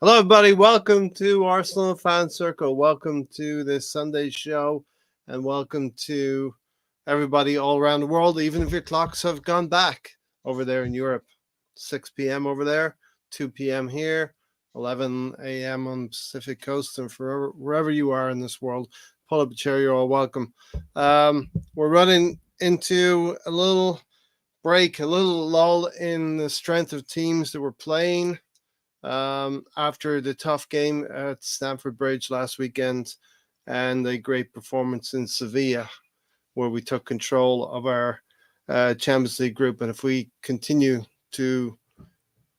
Hello, everybody. Welcome to Arsenal Fan Circle. Welcome to this Sunday show, and welcome to everybody all around the world, even if your clocks have gone back over there in Europe. 6 p.m. over there, 2 p.m. here, 11 a.m. on the Pacific Coast, and for wherever you are in this world, pull up a chair. You're all welcome. We're running into a little break, a little lull in the strength of teams that we're playing. After the tough game at Stamford Bridge last weekend and a great performance in Sevilla, where we took control of our Champions League group. And if we continue to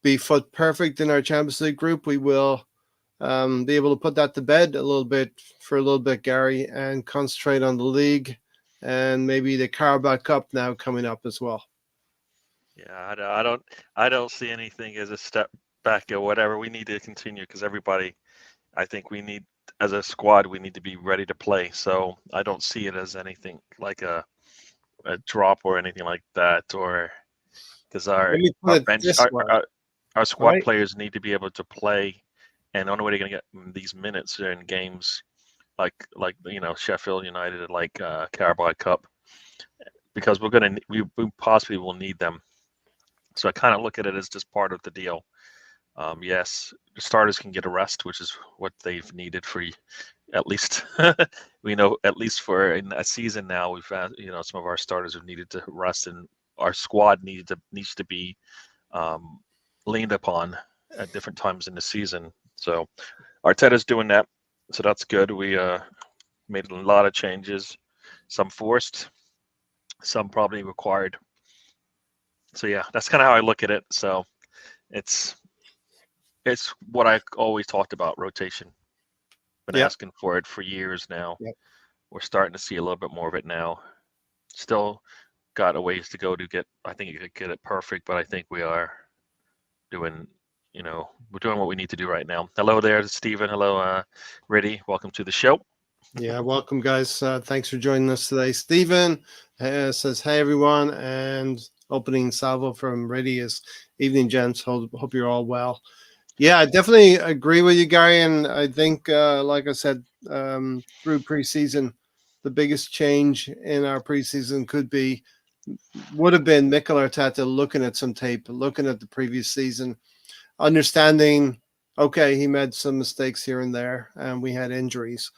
be foot perfect in our Champions League group, we will be able to put that to bed a little bit, Gary, and concentrate on the league and maybe the Caraboa Cup now coming up as well. Yeah, I don't see anything as a step back or whatever. We need to continue because everybody, I think we need, as a squad, we need to be ready to play. So I don't see it as anything like a drop or anything like that, or because our squad players need to be able to play, and the only way they're going to get these minutes are in games like Sheffield United, like Caraboa Cup, because we possibly will need them. So I kind of look at it as just part of the deal. Yes, the starters can get a rest, which is what they've needed for at least we know at least for in a season now. We've had some of our starters have needed to rest, and our squad needs to be leaned upon at different times in the season. So Arteta's doing that, so that's good. We made a lot of changes, some forced, some probably required. So yeah, that's kind of how I look at it. So it's what I always talked about, rotation. Been asking for it for years now. Yep. We're starting to see a little bit more of it now. Still got a ways to go to get it perfect, but I think we are doing, we're doing what we need to do right now. Hello there, Stephen. Hello, Riddy. Welcome to the show. Yeah, welcome, guys. Thanks for joining us today. Stephen says, hey, everyone, and opening salvo from Riddy is evening, gents. Hope you're all well. Yeah, I definitely agree with you, Gary. And I think, like I said, through preseason, the biggest change in our preseason would have been Mikel Arteta looking at some tape, looking at the previous season, understanding, okay, he made some mistakes here and there, and we had injuries.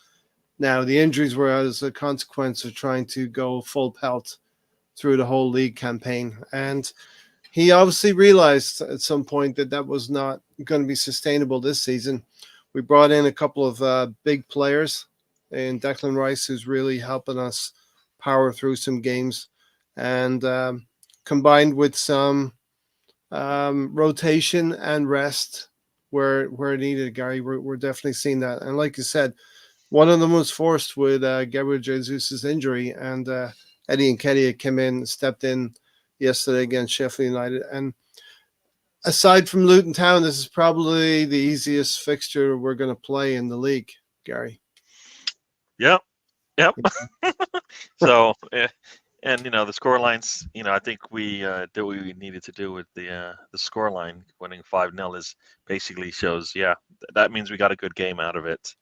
Now, the injuries were as a consequence of trying to go full pelt through the whole league campaign. And he obviously realized at some point that was not going to be sustainable this season. We brought in a couple of big players in Declan Rice, who's really helping us power through some games, and combined with some rotation and rest where needed, Gary. We're definitely seeing that. And like you said, one of them was forced with Gabriel Jesus' injury, and Eddie Nketiah stepped in yesterday against Sheffield United. And aside from Luton Town, this is probably the easiest fixture we're going to play in the league, Gary. Yep. So, and the score lines, I think we did what we needed to do with the score line. Winning 5-0 is basically shows, that means we got a good game out of it.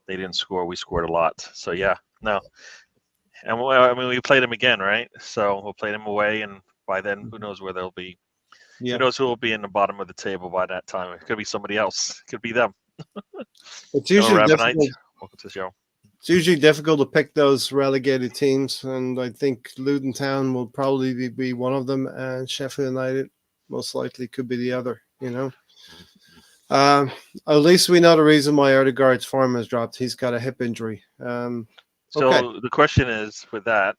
They didn't score, we scored a lot. So no. And we played them again, right? So we'll play them away, and by then, who knows where they'll be? Who knows who will be in the bottom of the table by that time? It could be somebody else. It could be them. It's usually difficult. Welcome to the show. It's usually difficult to pick those relegated teams, and I think Luton Town will probably be one of them, and Sheffield United most likely could be the other. At least we know the reason why Odegaard's form has dropped. He's got a hip injury. So the question is, with that,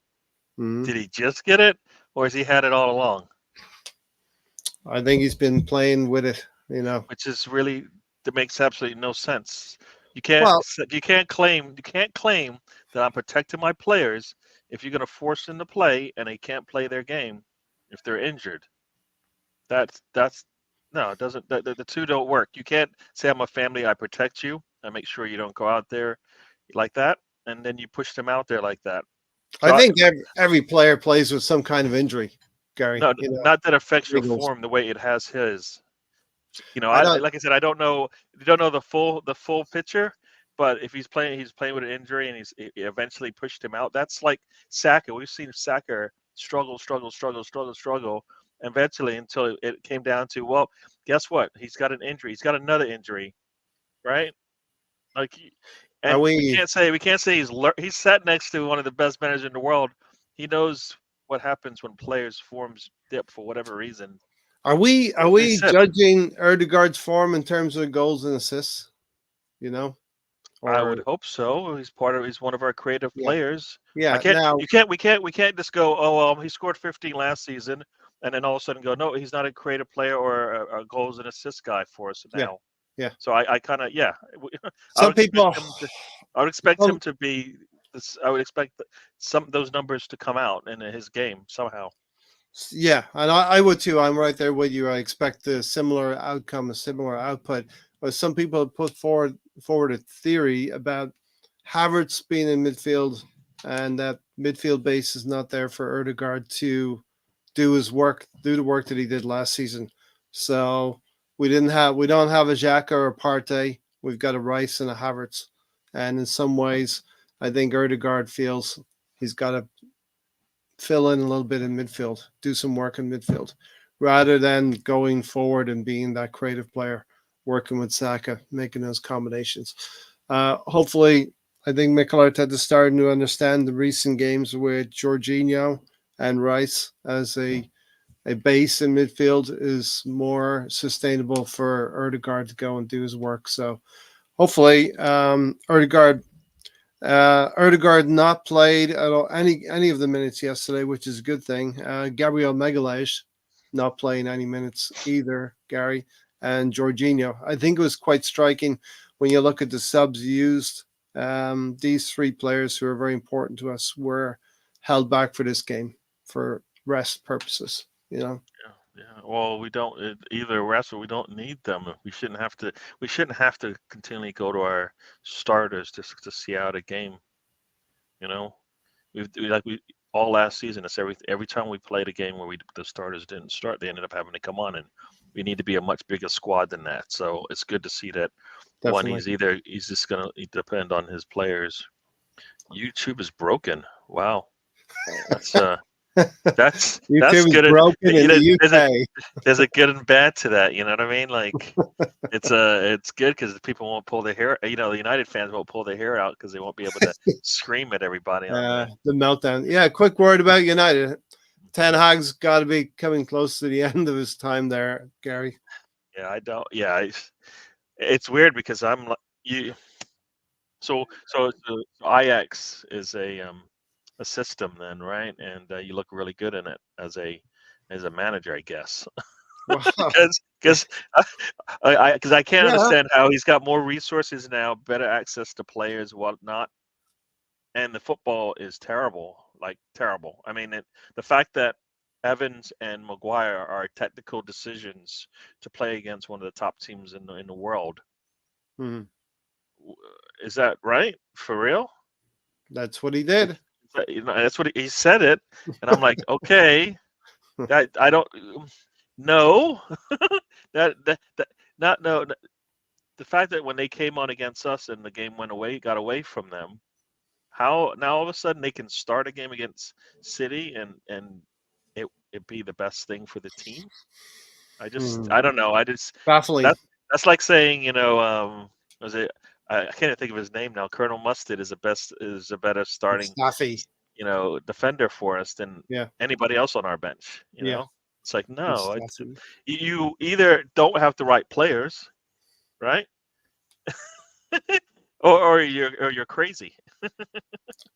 did he just get it, or has he had it all along? I think he's been playing with it, Which is really, that makes absolutely no sense. You can't claim that I'm protecting my players if you're going to force them to play and they can't play their game if they're injured. No, it doesn't. The two don't work. You can't say I'm a family, I protect you, I make sure you don't go out there like that, and then you push them out there like that. So I think every player plays with some kind of injury, Gary. No, not that affects your form the way it has his. I don't. like I said, I don't know. Don't know the full picture. But if he's playing with an injury, and he eventually pushed him out. That's like Saka. We've seen Saka struggle, eventually until it came down to, well, guess what? He's got an injury. He's got another injury, right? Like, Are and we? we can't say he's sat next to one of the best managers in the world. He knows what happens when players' forms dip for whatever reason. Are we? Are They we sip. judging Erdegaard's form in terms of goals and assists? You know, I would or hope so. He's one of our creative yeah, players. I yeah. can't Now, we can't just go, oh well, he scored 15 last season, and then all of a sudden go, no, he's not a creative player or a goals and assist guy for us yeah, now. yeah. So I kind of, yeah, I Some would expect people. him to I would expect him Some, to be this. I would expect some of those numbers to come out in his game somehow. yeah, and I would too. I'm right there with you. I expect a similar outcome, a similar output. But some people have put forward a theory about Havertz being in midfield, and that midfield base is not there for Erdegaard to do the work that he did last season. So we don't have a Xhaka or a Partey. We've got a Rice and a Havertz, and in some ways, I think Erdegaard feels he's got to fill in a little bit in midfield, do some work in midfield, rather than going forward and being that creative player, working with Saka, making those combinations. Hopefully, I think Mikel Arteta is starting to understand the recent games with Jorginho and Rice as a base in midfield is more sustainable for Erdegaard to go and do his work. So hopefully, Erdegaard not played at all, any of the minutes yesterday, which is a good thing. Gabriel Magalhaes not playing any minutes either, Gary, and Jorginho. I think it was quite striking when you look at the subs used. These three players who are very important to us were held back for this game for rest purposes. You know, Yeah. Well, we don't either rest, or we don't need them. We shouldn't have to. We shouldn't have to continually go to our starters just to see out a game. You know, we all last season. It's every time we played a game where the starters didn't start, they ended up having to come on, and we need to be a much bigger squad than that. So it's good to see that. One, definitely. he's just gonna depend on his players. YouTube is broken. Wow, that's that's YouTube is good. broken in the UK. There's a good and bad to that. You know what I mean? Like it's good because people won't pull their hair. You know, the United fans won't pull their hair out because they won't be able to scream at everybody on The meltdown. Yeah, quick word about United. Ten Hag's got to be coming close to the end of his time there, Gary. Yeah, I don't. Yeah, it's weird because I'm like you. So IX is a system then, right? And you look really good in it as a manager, I guess. Wow. Because I can't Yeah. understand how he's got more resources now, better access to players, whatnot, and the football is terrible, like terrible. I mean, the fact that Evans and Maguire are technical decisions to play against one of the top teams in the world. Mhm. Is that right? For real? That's what he did. That's what he said it, and I'm like, okay, I don't know that not no. The fact that when they came on against us and the game got away from them, how now all of a sudden they can start a game against City and it be the best thing for the team? I don't know. Baffling. That's like saying, was it I can't even think of his name now. Colonel Mustard is a better starting, Staffy. defender for us than Yeah. anybody else on our bench. Yeah. It's like, no, Staffy. you either don't have the right players, right? or you're crazy.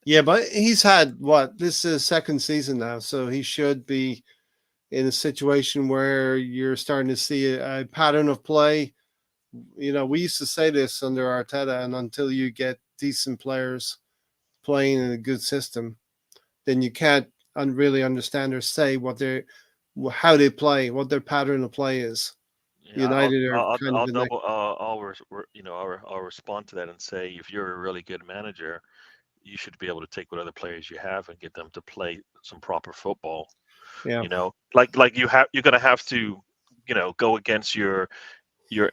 Yeah, but he's had what? This is his second season now, so he should be in a situation where you're starting to see a pattern of play. You know, we used to say this under Arteta, and until you get decent players playing in a good system, then you can't really understand or say how they play, what their pattern of play is. Yeah, United are kind of I'll in that. double I'll respond to that and say if you're a really good manager, you should be able to take what other players you have and get them to play some proper football. Yeah. Like you're gonna have to, go against your your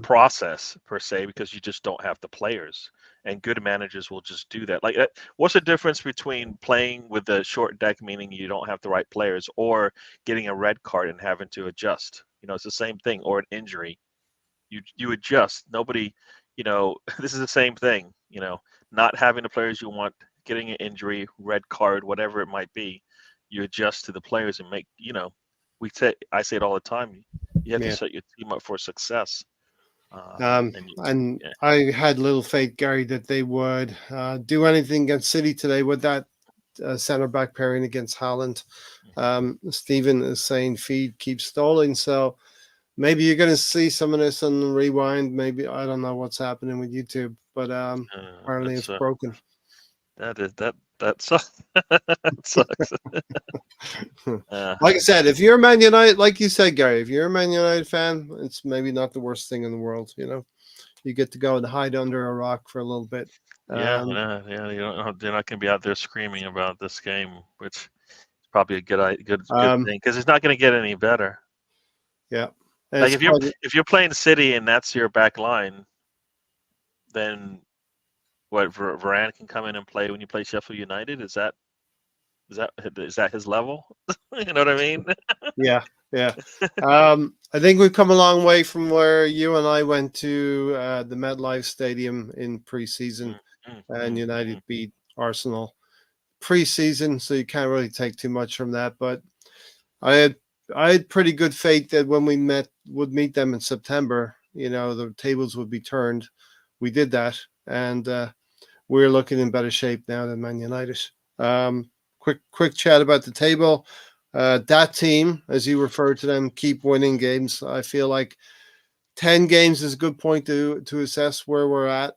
process per se, because you just don't have the players, and good managers will just do that. Like, what's the difference between playing with a short deck, meaning you don't have the right players, or getting a red card and having to adjust? It's the same thing. Or an injury, you adjust. Nobody, this is the same thing. Not having the players you want, getting an injury, red card, whatever it might be, you adjust to the players and make. I say it all the time. You have to Yeah. set your team up for success. And Yeah. I had little faith, Gary, that they would do anything against City today with that centre back pairing against Haaland. Stephen is saying feed keeps stalling, so maybe you're going to see some of this on rewind. Maybe I don't know what's happening with YouTube, but apparently it's broken. That sucks. That sucks. Like I said, if you're a Man United, like you said, Gary, if you're a Man United fan, it's maybe not the worst thing in the world. You get to go and hide under a rock for a little bit. Yeah. You don't know, they're not going to be out there screaming about this game, which is probably a good thing, because it's not going to get any better. Yeah. Like if you're playing City and that's your back line, then what? Varane can come in and play when you play Sheffield United. Is that his level? You know what I mean? Yeah. I think we've come a long way from where you and I went to the MetLife Stadium in pre-season, and United beat Arsenal pre-season, so you can't really take too much from that. But I had pretty good faith that when we would meet them in September, the tables would be turned. We did that, and we're looking in better shape now than Man United. Quick chat about the table. That team, as you refer to them, keep winning games. I feel like 10 games is a good point to assess where we're at.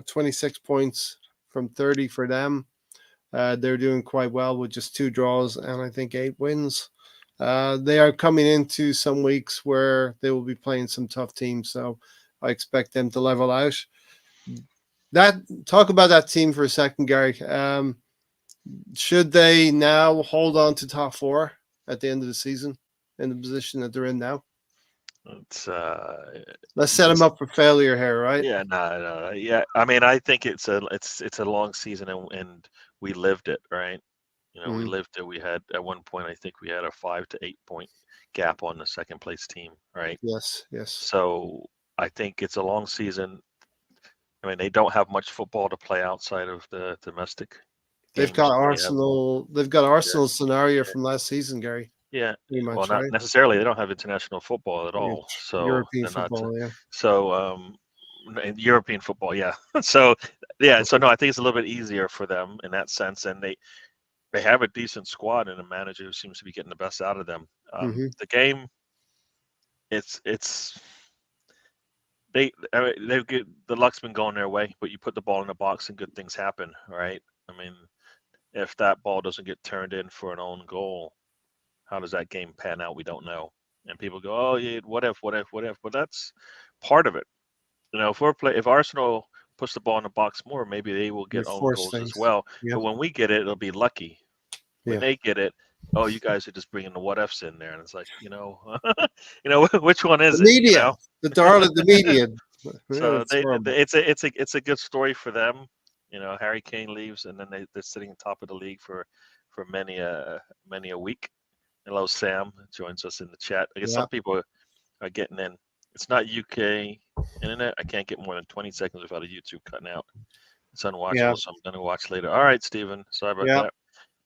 26 points from 30 for them. They're doing quite well with just 2 draws and I think 8 wins. They are coming into some weeks where they will be playing some tough teams, so I expect them to level out. Talk about that team for a second, Gary. Should they now hold on to top 4 at the end of the season in the position that they're in now? Let's set them up for failure here, right? Yeah, no. Yeah, I mean, I think it's a long season, and we lived it, right? We lived it. We had at one point, I think we had a 5 to 8 point gap on the second place team, right? Yes. So I think it's a long season. I mean, they don't have much football to play outside of the domestic. They've got Arsenal. They've got Arsenal's scenario from last season, Gary. Yeah. Much, well, not necessarily. They don't have international football at all. So European football, yeah. So European football, yeah. So yeah. So no, I think it's a little bit easier for them in that sense, and they have a decent squad and a manager who seems to be getting the best out of them. The game, they get the luck's been going their way, but you put the ball in the box and good things happen, right? I mean, if that ball doesn't get turned in for an own goal, how does that game pan out? We don't know. And people go, oh yeah, what if? But that's part of it. If Arsenal puts the ball in the box more, maybe they will get own goals as well. Yep. But when we get it, it'll be lucky. When they get it, oh, you guys are just bringing the what ifs in there, and it's like, which one is the media, the darling, the media. So it's a good story for them. Harry Kane leaves, and then they're sitting on top of the league for many a week. Hello, Sam joins us in the chat. I guess some people are getting in. It's not UK internet. I can't get more than 20 seconds without a YouTube cutting out. It's unwatchable, so I'm going to watch later. All right, Stephen. Sorry about that.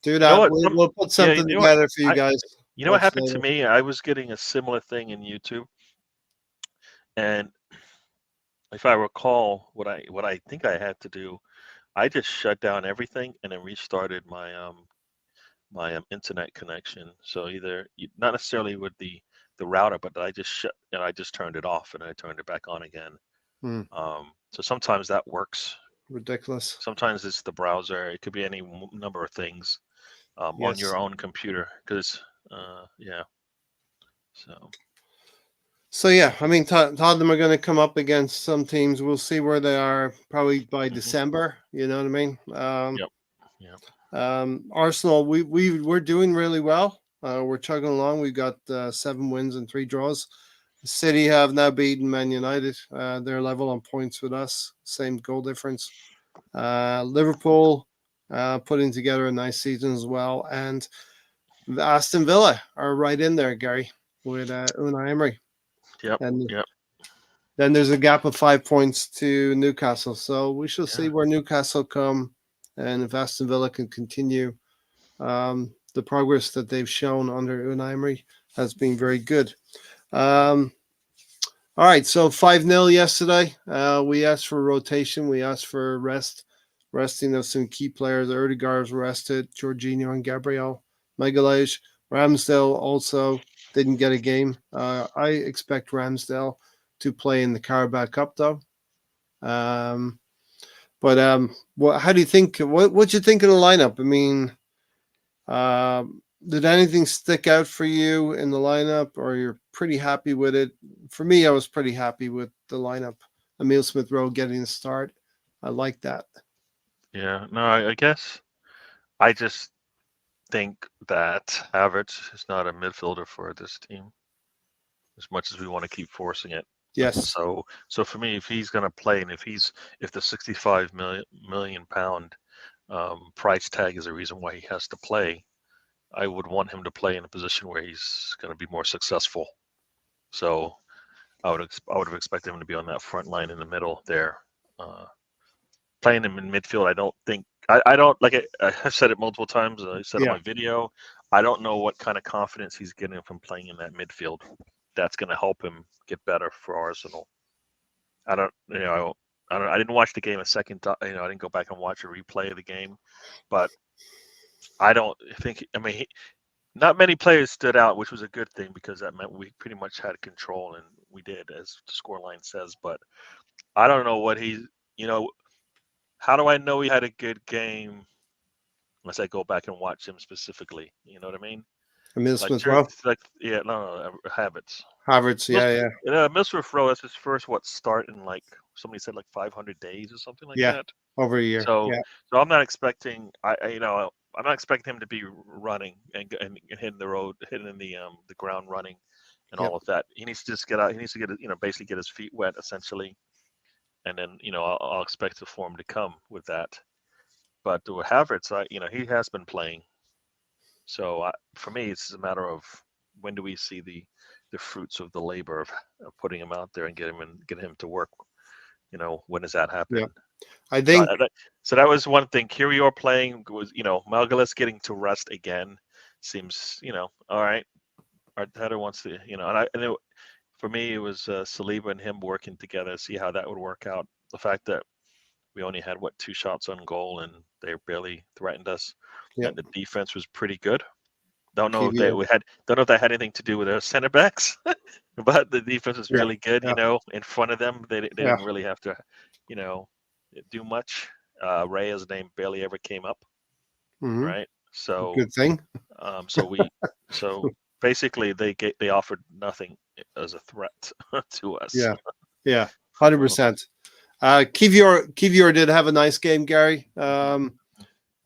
Do that. We'll put something together for you guys. You know what happened to me? I was getting a similar thing in YouTube, and if I recall, what I think I had to do, I just shut down everything and then restarted my internet connection. So either not necessarily with the router, but I just turned it off and I turned it back on again. So sometimes that works. Ridiculous. Sometimes it's the browser. It could be any number of things on your own computer. Because So yeah, I mean, Tottenham are going to come up against some teams. We'll see where they are probably by December. You know what I mean? Yep. Arsenal, we're doing really well. We're chugging along. We've got 7 wins and 3 draws. City have now beaten Man United. They're level on points with us, same goal difference. Liverpool putting together a nice season as well. And Aston Villa are right in there, Gary, with Unai Emery. Yep. And Yep. then there's a gap of 5 points to Newcastle. So we shall see Yeah. where Newcastle come. And if Aston Villa can continue the progress that they've shown under Unai Emery has been very good. All right, so 5-0 yesterday. We asked for rotation. We asked for resting of some key players. Erdegaard's rested, Jorginho and Gabriel. Magalhaes, Ramsdale also didn't get a game. I expect Ramsdale to play in the Caraboa Cup, though. How do you think? What you think of the lineup? I mean, did anything stick out for you in the lineup, or you're pretty happy with it? For me, I was pretty happy with the lineup. Emile Smith Rowe getting the start. I like that. Yeah. No, I guess I just think that Havertz is not a midfielder for this team, as much as we want to keep forcing it. Yes. So for me, if he's going to play, and if the 65 million pound price tag is the reason why he has to play, I would want him to play in a position where he's going to be more successful. So I would have expected him to be on that front line in the middle there. Playing him in midfield, I don't think I don't like it. I've said it multiple times. I said in my video, I don't know what kind of confidence he's getting from playing in that midfield. That's going to help him get better for Arsenal. I didn't watch the game a second time. I didn't go back and watch a replay of the game, but I don't think. I mean, not many players stood out, which was a good thing because that meant we pretty much had control, and we did, as the scoreline says. But I don't know what he's. How do I know he had a good game unless I go back and watch him specifically? You know what I mean? Emile Smith Rowe. Havertz. Havertz, yeah. Emile Smith Rowe, that's his first start in somebody said 500 days or something like that. Over a year. So I'm not expecting I'm not expecting him to be running and hitting the road, hitting the ground running, and all of that. He needs to just get out. He needs to basically get his feet wet essentially, and then I'll expect the form to come with that. But with Havertz, he has been playing. So for me, it's a matter of when do we see the fruits of the labor of putting him out there and get him to work. When does that happen? Yeah. I think so. That was one thing. Kiwior playing was, Magalhaes getting to rest again seems, all right. Arteta wants to, for me, it was Saliba and him working together, see how that would work out. The fact that we only had 2 shots on goal and they barely threatened us, and the defense was pretty good. Don't know if that had anything to do with our center backs, but the defense was really good. In front of them, they didn't really have to, do much. Raya's name barely ever came up, right? So good thing. So basically they offered nothing as a threat to us. 100%. Kiwior did have a nice game, Gary.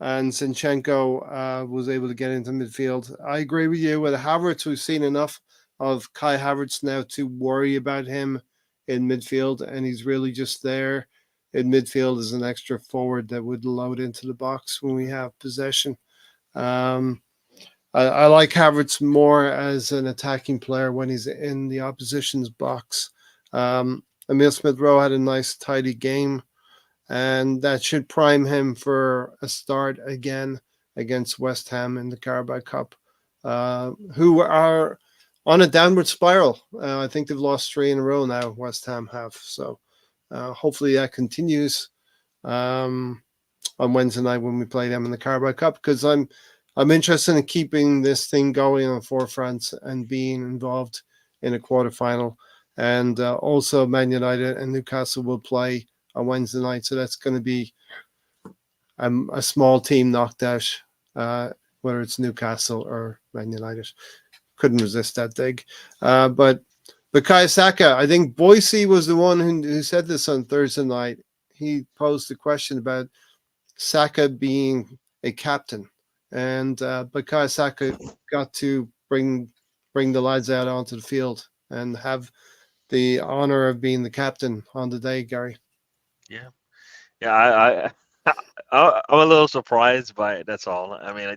And Zinchenko was able to get into midfield. I agree with you. With Havertz, we've seen enough of Kai Havertz now to worry about him in midfield, and he's really just there in midfield as an extra forward that would load into the box when we have possession. I like Havertz more as an attacking player when he's in the opposition's box. Emile Smith Rowe had a nice, tidy game, and that should prime him for a start again against West Ham in the Carabao Cup, who are on a downward spiral. I think they've lost 3 in a row now, West Ham have. So hopefully that continues on Wednesday night when we play them in the Carabao Cup, because I'm interested in keeping this thing going on the forefront and being involved in a quarterfinal. And also Man United and Newcastle will play on Wednesday night, so that's going to be a small team knocked out, whether it's Newcastle or Man United. Couldn't resist that dig. But Bukayo Saka, I think Boise was the one who said this on Thursday night. He posed a question about Saka being a captain and Bukayo Saka got to bring the lads out onto the field and have the honor of being the captain on the day, Gary. Yeah, yeah. I'm a little surprised by it. That's all. I mean,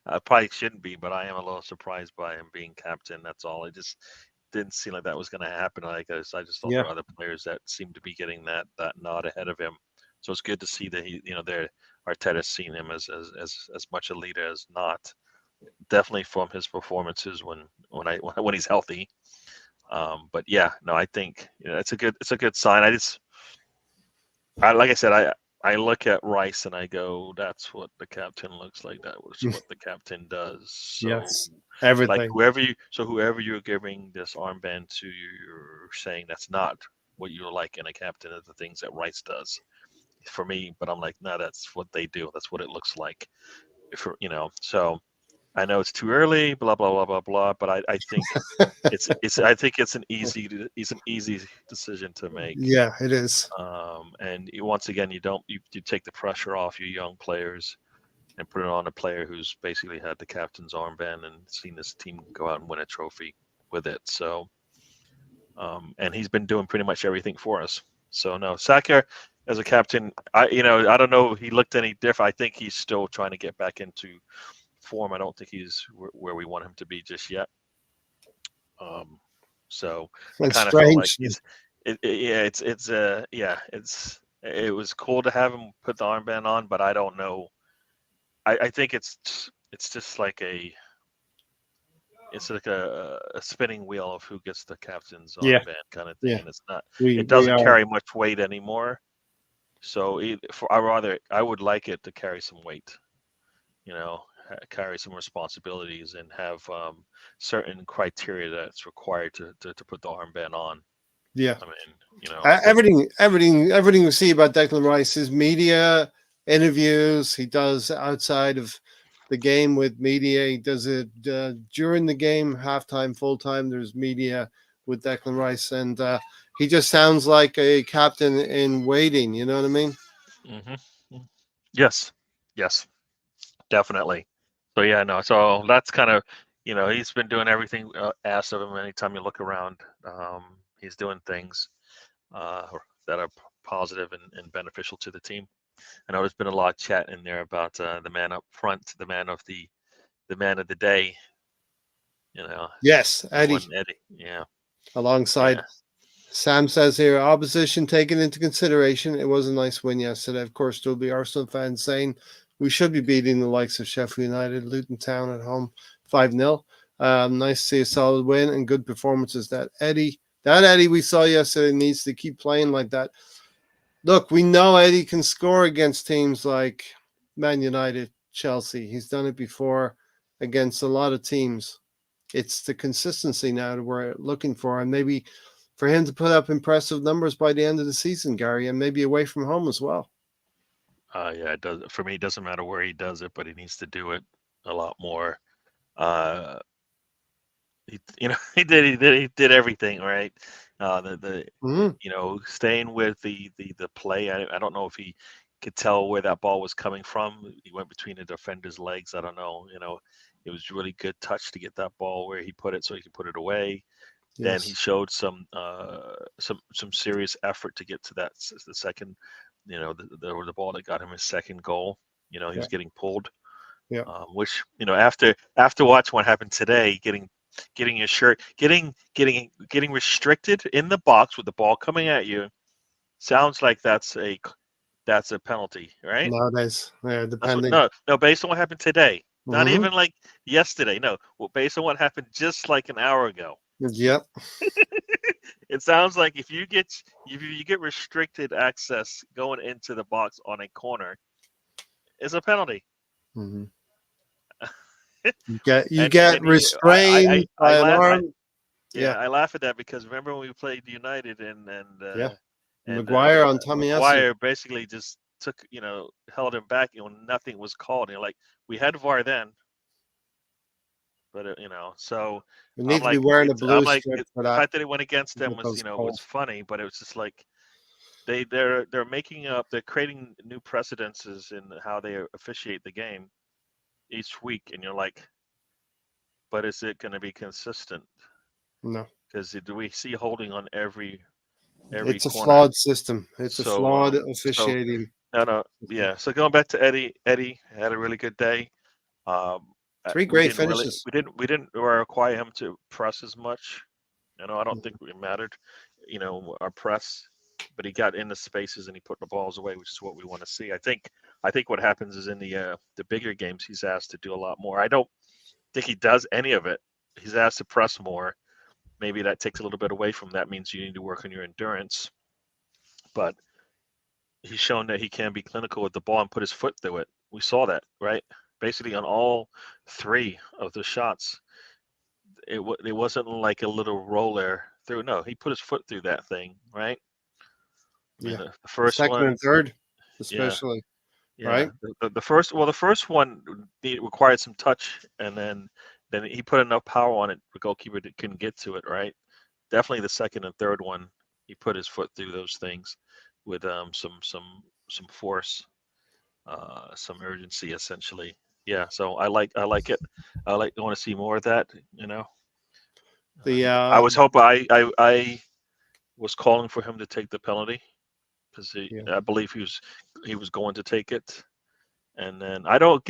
I probably shouldn't be, but I am a little surprised by him being captain. That's all. It just didn't seem like that was going to happen. I just thought Yeah. there were other players that seemed to be getting that nod ahead of him. So it's good to see that Arteta's seen him as much a leader as not. Definitely from his performances when he's healthy. But yeah, no, I think it's a good sign. Like I said, I look at Rice and I go, that's what the captain looks like. That was what the captain does. So Yes. like Everything. whoever you're giving this armband to, you're saying that's not what you're like in a captain of the things that Rice does for me. But I'm like, no, that's what they do. That's what it looks like. So I know it's too early, blah blah blah blah blah. But I think I think it's an easy decision to make. Yeah, it is. And once again, you take the pressure off your young players and put it on a player who's basically had the captain's armband and seen this team go out and win a trophy with it. So, and he's been doing pretty much everything for us. So no, Saka as a captain, I don't know if he looked any different. I think he's still trying to get back into form. I don't think he's where we want him to be just yet. So I It's kind of felt like strange. it was cool to have him put the armband on, but I don't know. I think it's just like it's like a spinning wheel of who gets the captain's Yeah. armband kind of thing, Yeah. and it's not. We It doesn't are. carry much weight anymore. So I would like it to carry some weight, carry some responsibilities and have certain criteria that's required to put the armband on. Yeah. I mean, I think, Everything we see about Declan Rice is media interviews he does outside of the game with media. He does it during the game, halftime, full time. There's media with Declan Rice, and he just sounds like a captain in waiting. You know what I mean? yes, yes, definitely. So yeah, no. So that's kind of, he's been doing everything asked of him. Anytime you look around, he's doing things that are positive and beneficial to the team. I know there's been a lot of chat in there about the man up front, the man of the day. Yes, The one Eddie, Eddie. Yeah, alongside. yeah. Sam says here, opposition taken into consideration. It was a nice win yesterday. Of course, there'll be Arsenal fans saying we should be beating the likes of Sheffield United, Luton Town at home 5-0. Nice to see a solid win and good performances. That Eddie we saw yesterday needs to keep playing like that. Look, we know Eddie can score against teams like Man United, Chelsea. He's done it before against a lot of teams. It's the consistency now that we're looking for, and maybe for him to put up impressive numbers by the end of the season, Gary, and maybe away from home as well. Yeah, it does. For me, it doesn't matter where he does it, but he needs to do it a lot more. Uh, he did everything right. Staying with the play. I don't know if he could tell where that ball was coming from. He went between the defender's legs. I don't know. It was really good touch to get that ball where he put it so he could put it away. Yes. Then he showed some serious effort to get to the second, the ball that got him his second goal. He was getting pulled. Yeah. Which after watching what happened today, getting your shirt, getting restricted in the box with the ball coming at you, sounds like that's a penalty, right? Nowadays, depending. No, based on what happened today, not Mm-hmm. even like yesterday. No, well, based on what happened just like an hour ago. Yep. It sounds like if you get restricted access going into the box on a corner, it's a penalty. Mm-hmm. You get restrained by an arm. I laugh at that because remember when we played United and Maguire on Tomiyasu. Maguire basically just took held him back and nothing was called. Like we had VAR then, but so we need to be wearing a blue strip for the that. fact that it went against them was was funny, but it was just like they're creating new precedences in how they officiate the game. each week, and you're like, but is it going to be consistent? No. Because do we see holding on every It's a corner? flawed system. It's a flawed So officiating. no, yeah. So going back to Eddie had a really good day. Three We great didn't really, finishes. we didn't require him to press as much. I don't think it mattered, our press, but he got in the spaces and he put the balls away, which is what we want to see. I think what happens is in the bigger games, he's asked to do a lot more. I don't think he does any of it. He's asked to press more. Maybe that takes a little bit away from that. Means you need to work on your endurance, but he's shown that he can be clinical with the ball and put his foot through it. We saw that, right? Basically on all three of the shots, it wasn't like a little roller through. No, he put his foot through that thing, right? I mean, Yeah. the The first second and one, third, yeah, especially. yeah. Right? The first one required some touch, and then he put enough power on it, the goalkeeper couldn't get to it, right? Definitely the second and third one, he put his foot through those things with some force, some urgency, essentially. Yeah, so I like it. I want to see more of that. The I was hoping I was calling for him to take the penalty because yeah. I believe he was going to take it. And then I don't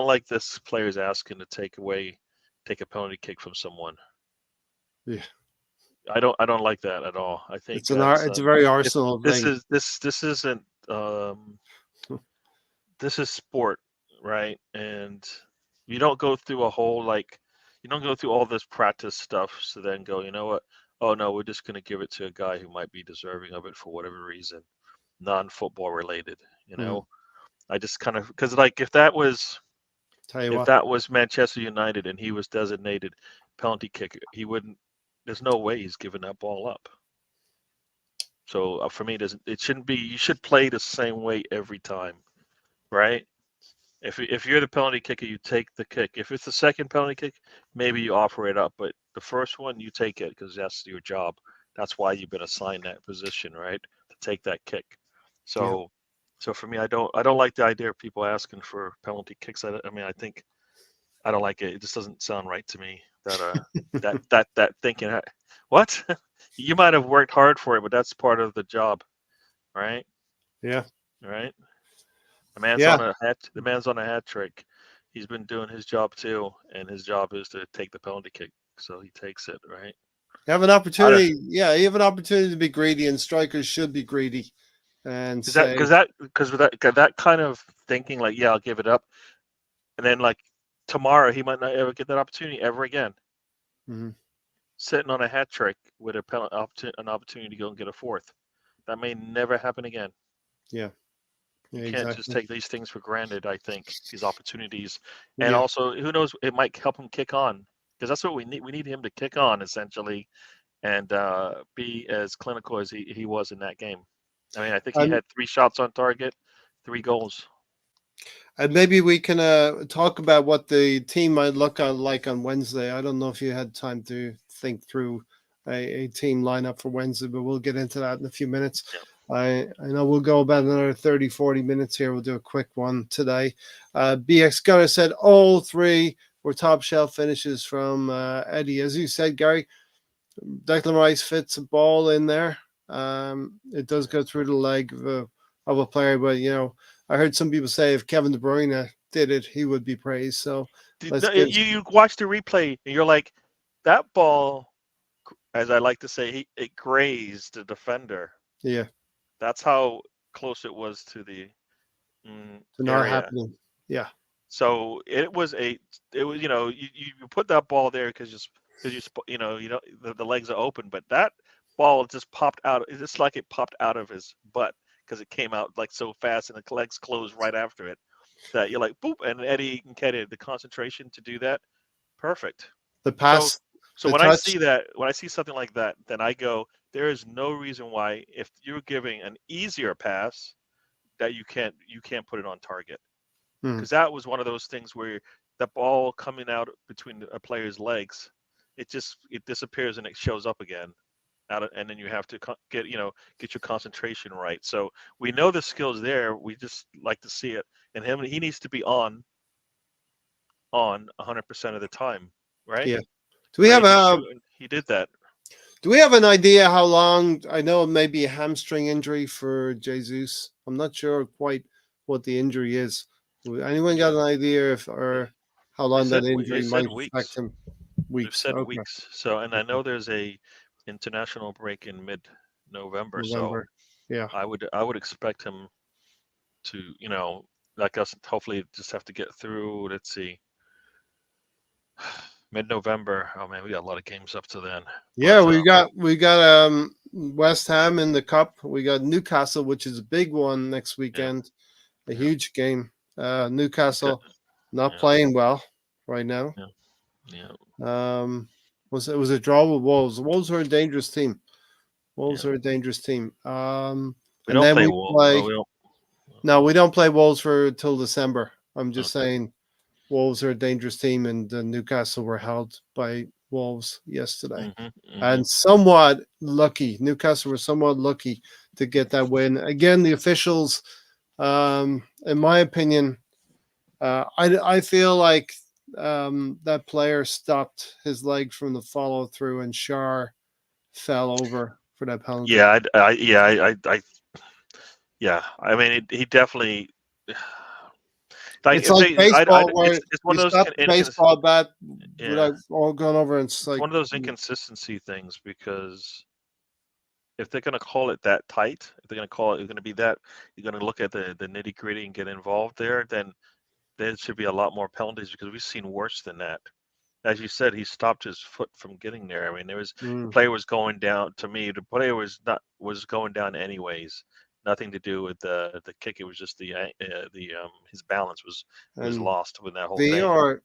like this players asking to take a penalty kick from someone. Yeah. I don't like that at all. I think It's a very Arsenal this thing. is this isn't this is sport, right? And you don't go through you don't go through all this practice stuff so then go, you know what? Oh no, we're just going to give it to a guy who might be deserving of it for whatever reason, non-football related. Mm. I just kind of because like Tell you if what. that was Manchester United and he was designated penalty kicker, he wouldn't. There's no way he's giving that ball up. So for me, it shouldn't be. You should play the same way every time, right? If you're the penalty kicker, you take the kick. If it's the second penalty kick, maybe you offer it up. But the first one, you take it because that's your job. That's why you've been assigned that position, right? To take that kick. Yeah. So for me, I don't like the idea of people asking for penalty kicks. I mean, I don't like it. It just doesn't sound right to me. That thinking, what? You might have worked hard for it, but that's part of the job, right? Yeah. Right. Yeah. The man's on a hat trick. He's been doing his job too, and his job is to take the penalty kick. So he takes it, right? You have an I don't opportunity. Yeah, you have an opportunity to be greedy, and strikers should be greedy and say, because with that kind of thinking, like, yeah, I'll give it up, and then like tomorrow he might not ever get that opportunity ever again. mhm, Sitting on a hat trick with an opportunity to go and get a fourth, that may never happen again. yeah, You yeah, can't just exactly. take these things for granted. I think these opportunities, and Yeah. also who knows, it might help him kick on because that's what we need. We need him to kick on essentially and be as clinical as he was in that game. I mean, I think he And had 3 shots on target, 3 goals. and maybe we can talk about what the team might look like on Wednesday. I don't know if you had time to think through a team lineup for Wednesday, but we'll get into that in a few minutes. Yeah. I know we'll go about another 30, 40 minutes here. We'll do a quick one today. BX Gunner said all three were top shelf finishes from Eddie. As you said, Gary, Declan Rice fits a ball in there. It does go through the leg of a player, but I heard some people say if Kevin De Bruyne did it, he would be praised. So let's give. You watch the replay and you're like, that ball, as I like to say, it grazed the defender. Yeah. That's how close it was to the To not area. happening. Yeah. So it was you put that ball there because the legs are open, but that ball just popped out. It's just like it popped out of his butt because it came out like so fast and the legs closed right after it. That you're like boop, and Eddie Nketiah, the concentration to do that, perfect. The So pass, so the when I touch. see that, when I see something like that, then I go, there is no reason why if you're giving an easier pass that you can't put it on target Hmm. because that was one of those things where the ball coming out between a player's legs, it disappears and it shows up again. And then you have to get your concentration right. So we know the skills there. We just like to see it, and he needs to be on on 100% of the time, right? Yeah. Do we Ready have to a? shoot, and he did that. Do we have an idea how long? I know it may be a hamstring injury for Jesus. I'm not sure quite what the injury is. Anyone got Yeah, an idea if or how they long that said they injury said might affect weeks. him? They've Weeks. said Okay. weeks. So, and I Okay. know there's a international break in mid-November. So November. Yeah. I would expect him to, like us, hopefully just have to get through. Let's see, mid-November. Oh man, we got a lot of games up to then. Yeah, But we got West Ham in the cup. We got Newcastle, which is a big one next yeah, weekend. A yeah, huge game. okay, Newcastle not yeah, playing well right now. yeah, yeah, Was a draw with Wolves. Wolves are a dangerous team. Wolves yeah. are a dangerous team. We And don't then play we well. Oh, play. we don't. No, we don't play Wolves for till December. I'm just Okay. saying, Wolves are a dangerous team, and Newcastle were held by Wolves yesterday, Mhm. Mhm. and somewhat lucky. Newcastle were somewhat lucky to get that win. Again, the officials, in my opinion, I feel like that player stopped his leg from the follow through, and Shar fell over for that penalty. Yeah, yeah. I mean, he definitely. Like It's if like they, baseball where it's one you of those stop the baseball bat yeah, without all going over, and it's it's like one of those inconsistency things because if they're going to call it that tight, if they're going to call it, it's going to be that, you're going to look at the nitty gritty and get involved there, then there should be a lot more penalties because we've seen worse than that. As you said, he stopped his foot from getting there. I mean, the mm, player was going down. To me, the player was going down anyways. Nothing to do with the kick. It was just the his balance was and lost with that whole they thing. are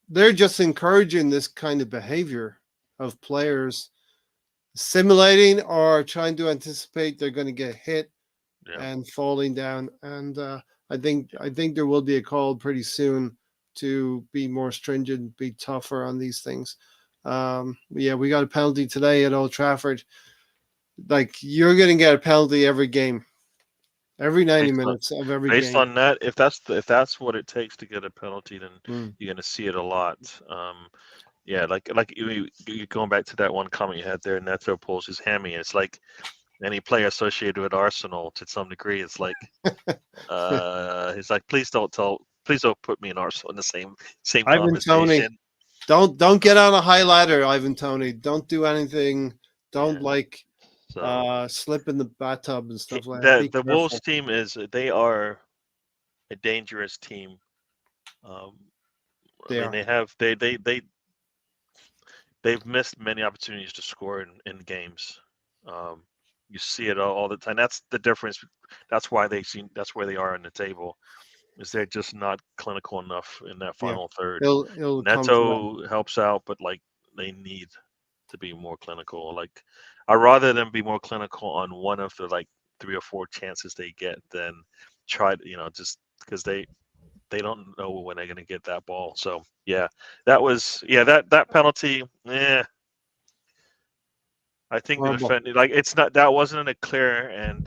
they're just encouraging this kind of behavior of players simulating or trying to anticipate they're going to get hit Yeah, and falling down. And I think there will be a call pretty soon to be more stringent, be tougher on these things. Yeah, we got a penalty today at Old Trafford. Like you're going to get a penalty every game, every 90 based on minutes of every based game. on that, if that's what it takes to get a penalty, then Mm. you're going to see it a lot. Yeah, like you going back to that one comment you had there. Neto pulls his hammy. It's like any player associated with Arsenal to some degree. It's like he's like, please don't put me in Arsenal in the same Ivan Tony, conversation. don't get on a high ladder, Ivan Tony. Don't do anything. Don't Yeah. like So slip in the bathtub and stuff like that. the Be the Wolves careful. team they are a dangerous team. Um, I They mean, are. they've missed many opportunities to score in games. Um, you see it all the time. That's the difference. That's where they are in the table. Is they're just not clinical enough in that Yeah. final third. It'll come to that. Neto helps out, but like they need to be more clinical. Like I'd rather them be more clinical on one of the like 3 or 4 chances they get than try to, just because they don't know when they're going to get that ball. So yeah, that penalty. Yeah, I think the Horrible. defender like it's not that wasn't a clear and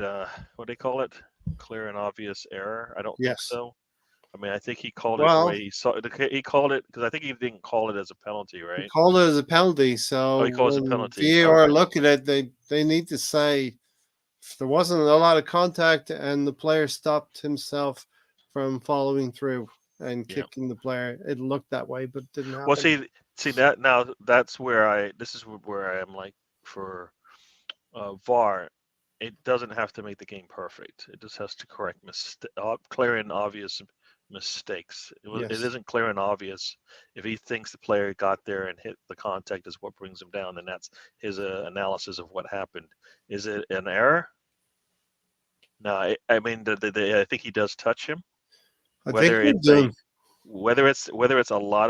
what do they call it? Clear and obvious error. I don't think Yes. so. I mean, I think he called it the Well, way he saw it. He called it because I think he didn't call it as a penalty, he right? called it as a penalty. Oh, So he calls it when penalty. VAR Okay. look at it, they need to say if there wasn't a lot of contact and the player stopped himself from following through and Yeah. kicking the player. It looked that way, but it didn't Well, happen. see that now. That's where this is where I am like for VAR. It doesn't have to make the game perfect. It just has to correct clear and obvious mistakes. It Yes. isn't clear and obvious. If he thinks the player got there and hit the contact is what brings him down, then that's his analysis of what happened. Is it an error? No, I mean, I think he does touch him. I think Whether we're it's a done. whether it's a lot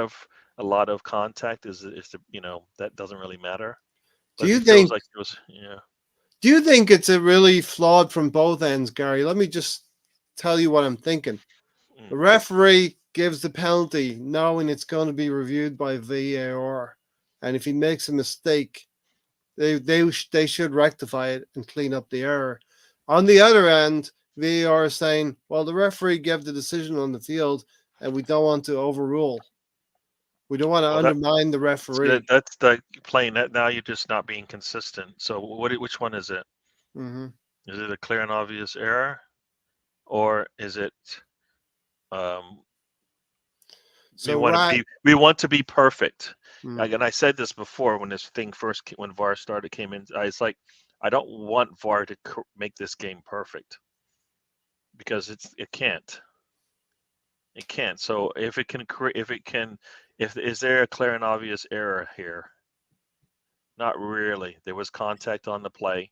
of contact is the that doesn't really matter. Do But if you he feels think like it was, yeah. do you think it's a really flawed from both ends, Gary? Let me just tell you what I'm thinking. Mm, The referee gives the penalty knowing it's going to be reviewed by VAR. And if he makes a mistake, they should rectify it and clean up the error. On the other end, VAR is saying, well, the referee gave the decision on the field and we don't want to overrule. We don't want to Well, undermine the referee. that's the playing that now. You're just not being consistent. So which one is it? Mm-hmm. Is it a clear and obvious error, or is it So right. we want to be perfect? Mm. And I said this before when this thing first when VAR came in. It's like I don't want VAR to make this game perfect because it can't. It can't. So if it can is there a clear and obvious error here? Not really. There was contact on the play.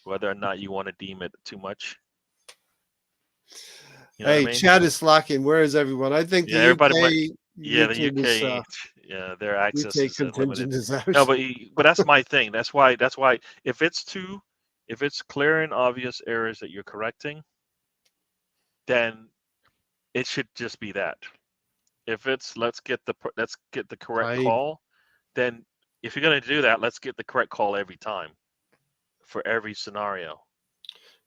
Whether or not you want to deem it too much. You know Hey, what I mean? chat is slacking. Where is everyone? I think Yeah, the everybody might. UK Yeah, the YouTube is UK. Yeah, their access UK is limited. contingent is out. No, but that's my thing. That's why if it's clear and obvious errors that you're correcting, then it should just be that. If it's let's get the correct I call, then if you're going to do that, let's get the correct call every time for every scenario.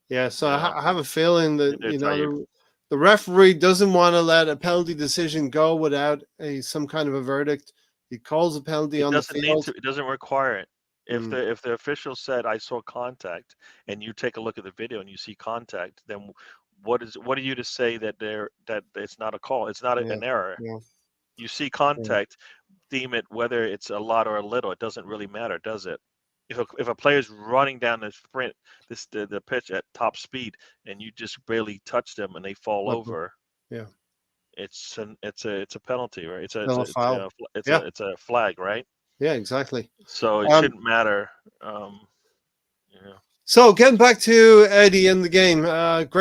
Yeah, so You know? I have a feeling that It's how you the referee doesn't want to let a penalty decision go without some kind of a verdict. He calls a penalty It on the doesn't need field. to. It doesn't require it. Mm. If the official said I saw contact, and you take a look at the video and you see contact, then what are you to say that it's not a call? It's not Yeah, an error. yeah, You see yeah. contact, deem it whether it's a lot or a little. It doesn't really matter, does it? If a player's running down the sprint, the pitch at top speed, and you just barely touch them and they fall Weapon. over, Yeah, it's a penalty, right? still a foul. Yeah, It's a flag, right? yeah, exactly. So it shouldn't matter. Yeah. So getting back to Eddie in the game, Yep.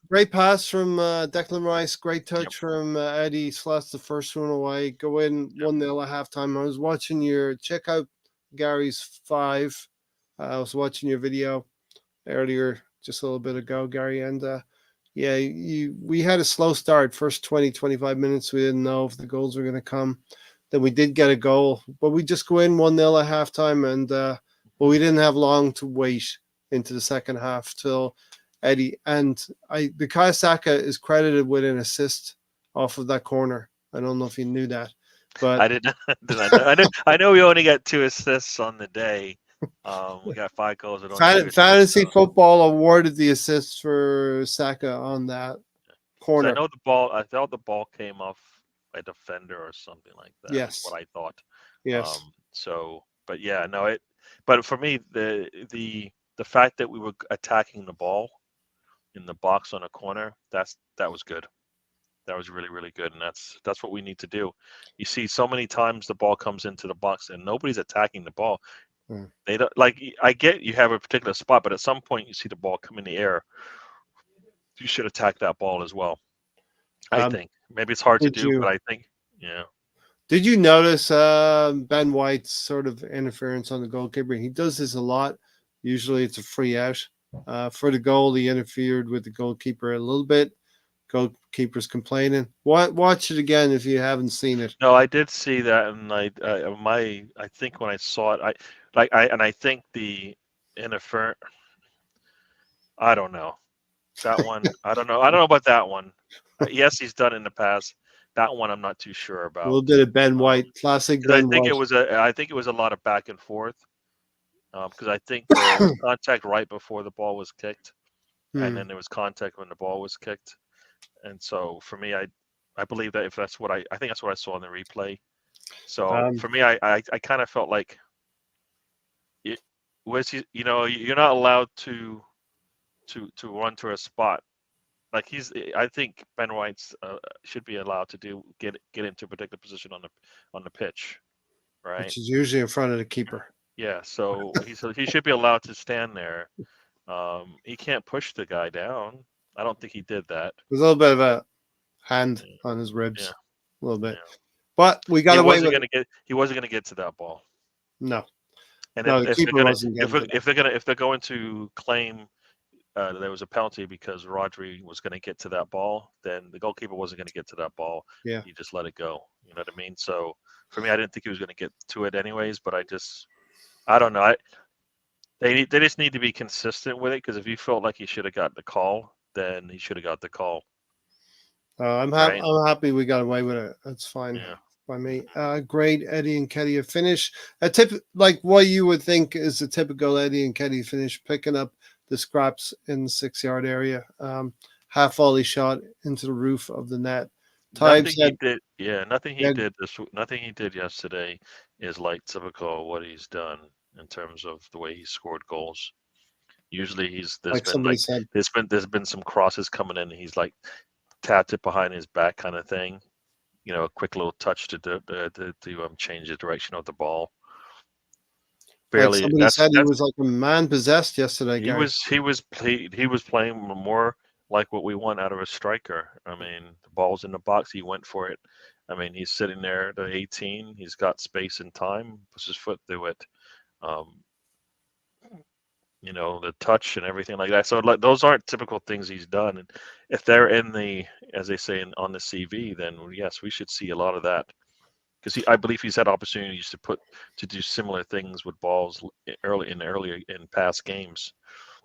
great pass from Declan Rice, great touch Yep. from Eddie. Slots the first one away, go in 1-0 at halftime. I was watching check out Gary's 5. I was watching your video earlier, just a little bit ago, Gary, and yeah, we had a slow start. First 20-25 minutes, we didn't know if the goals were going to come. Then we did get a goal, but we just go in 1-0 at halftime, and but we didn't have long to wait into the second half till Eddie the Bukayo Saka is credited with an assist off of that corner. I don't know if you knew that, but I didn't. Did I know? I know we only got 2 assists on the day. We got 5 goals. Fantasy football awarded the assist for Saka on that corner. I know the ball. I thought the ball came off a defender or something like that. Yes. Is what I thought. Yes. But yeah, no. But for me, the fact that we were attacking the ball in the box on a corner, that was good. That was really, really good, and that's what we need to do. You see, so many times the ball comes into the box and nobody's attacking the ball. They don't like. I get you have a particular spot, but at some point you see the ball come in the air. You should attack that ball as well. I think maybe it's hard to do, but I think yeah. Did you notice Ben White's sort of interference on the goalkeeper? He does this a lot. Usually it's a free out. For the goal, he interfered with the goalkeeper a little bit. Goalkeeper's complaining. Watch it again if you haven't seen it. No, I did see that, and I think when I saw it, I think the interference. I don't know that one. I don't know. I don't know about that one. Yes, he's done it in the past. That one I'm not too sure about. A little bit of Ben White, classic Ben White. I think it was a lot of back and forth. Because I think there was contact right before the ball was kicked, and then there was contact when the ball was kicked. And so for me, I believe that if that's what I think that's what I saw in the replay. So for me, I kind of felt like it was you're not allowed to run to a spot. Like I think Ben White's should be allowed to get into a particular position on the pitch, right? Which is usually in front of the keeper. Yeah, so he should be allowed to stand there. He can't push the guy down. I don't think he did that. There's a little bit of a hand on his ribs, a little bit. Yeah. But we got away with it. He wasn't going to get to that ball. No. And if they're going to claim there was a penalty because Rodri was going to get to that ball, then the goalkeeper wasn't going to get to that ball. Yeah. He just let it go. You know what I mean? So for me, I didn't think he was going to get to it anyways. But I don't know. They just need to be consistent with it, because if he felt like he should have got the call, then he should have got the call. I'm happy we got away with it. That's fine. Yeah. by me. Great Eddie Nketiah finish. A tip like what you would think is a typical Eddie Nketiah finish, picking up the scraps in the 6 yard area. Half volley shot into the roof of the net. Tybe Nothing he said, did, yeah, yeah, nothing he did yesterday is like typical of what he's done in terms of the way he scored goals. Usually like somebody said, there's been some crosses coming in and he's like tapped it behind his back kind of thing. A quick little touch to change the direction of the ball. Barely. he That's was like a man possessed yesterday, Gary. he was playing more like what we want out of a striker. I mean, the ball's in the box, he went for it. I mean, he's sitting there at the 18. He's got space and time. Puts his foot through it. Um, the touch and everything like that. So like those aren't typical things he's done. And if they're in the, as they say, on the CV, then yes, we should see a lot of that because I believe he's had opportunities to do similar things with balls earlier in past games.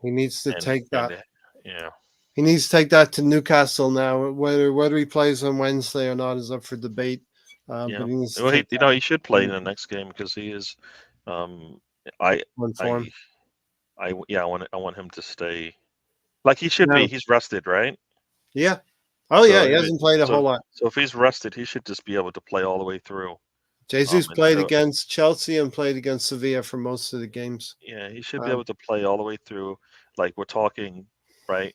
He needs to take that. Yeah. He needs to take that to Newcastle now. Whether he plays on Wednesday or not is up for debate. But he needs to Well, take he should play in the next game because he is. I one form. I want him to stay. Like he should be. He's rested, right? Yeah. Oh yeah, he hasn't played a whole lot. So if he's rested, he should just be able to play all the way through. Jesus played against Chelsea and played against Sevilla for most of the games. Yeah, he should be able to play all the way through. Like we're talking, right?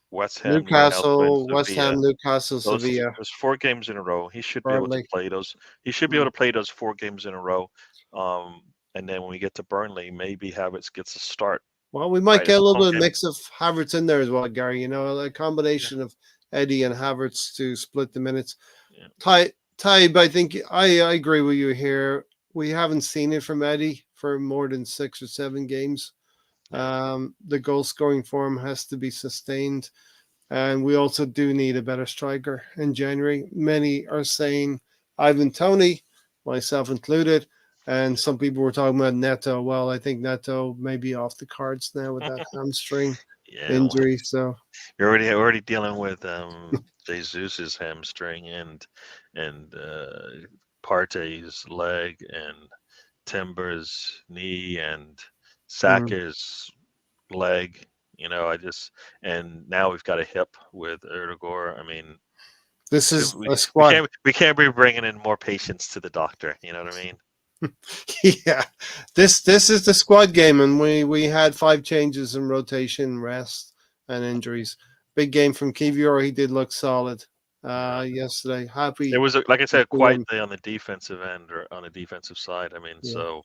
West Ham, Newcastle, West Ham, Newcastle, Sevilla. Those 4 games in a row. He should be able to play those. He should be able to play those 4 games in a row. And then when we get to Burnley, maybe Havertz gets a start. Well, we might get a little bit of mix of Havertz in there as well, Gary. A combination of Eddie and Havertz to split the minutes. Yeah. Tybe, I think I agree with you here. We haven't seen it from Eddie for more than 6 or 7 games. The goal scoring form has to be sustained. And we also do need a better striker in January. Many are saying Ivan Toney, myself included. And some people were talking about Neto. Well, I think Neto may be off the cards now with that hamstring injury. So you're already dealing with Jesus's hamstring and Partey's leg and Timber's knee and Saka's leg. And now we've got a hip with Erdogan. I mean, this is a squad. We can't be bringing in more patients to the doctor. You know what I mean? Yeah, this is the squad game, and we had 5 changes in rotation, rest, and injuries. Big game from Kiwior. He did look solid yesterday. Happy. It was like I said, a quiet day on the defensive end or on the defensive side. I mean, so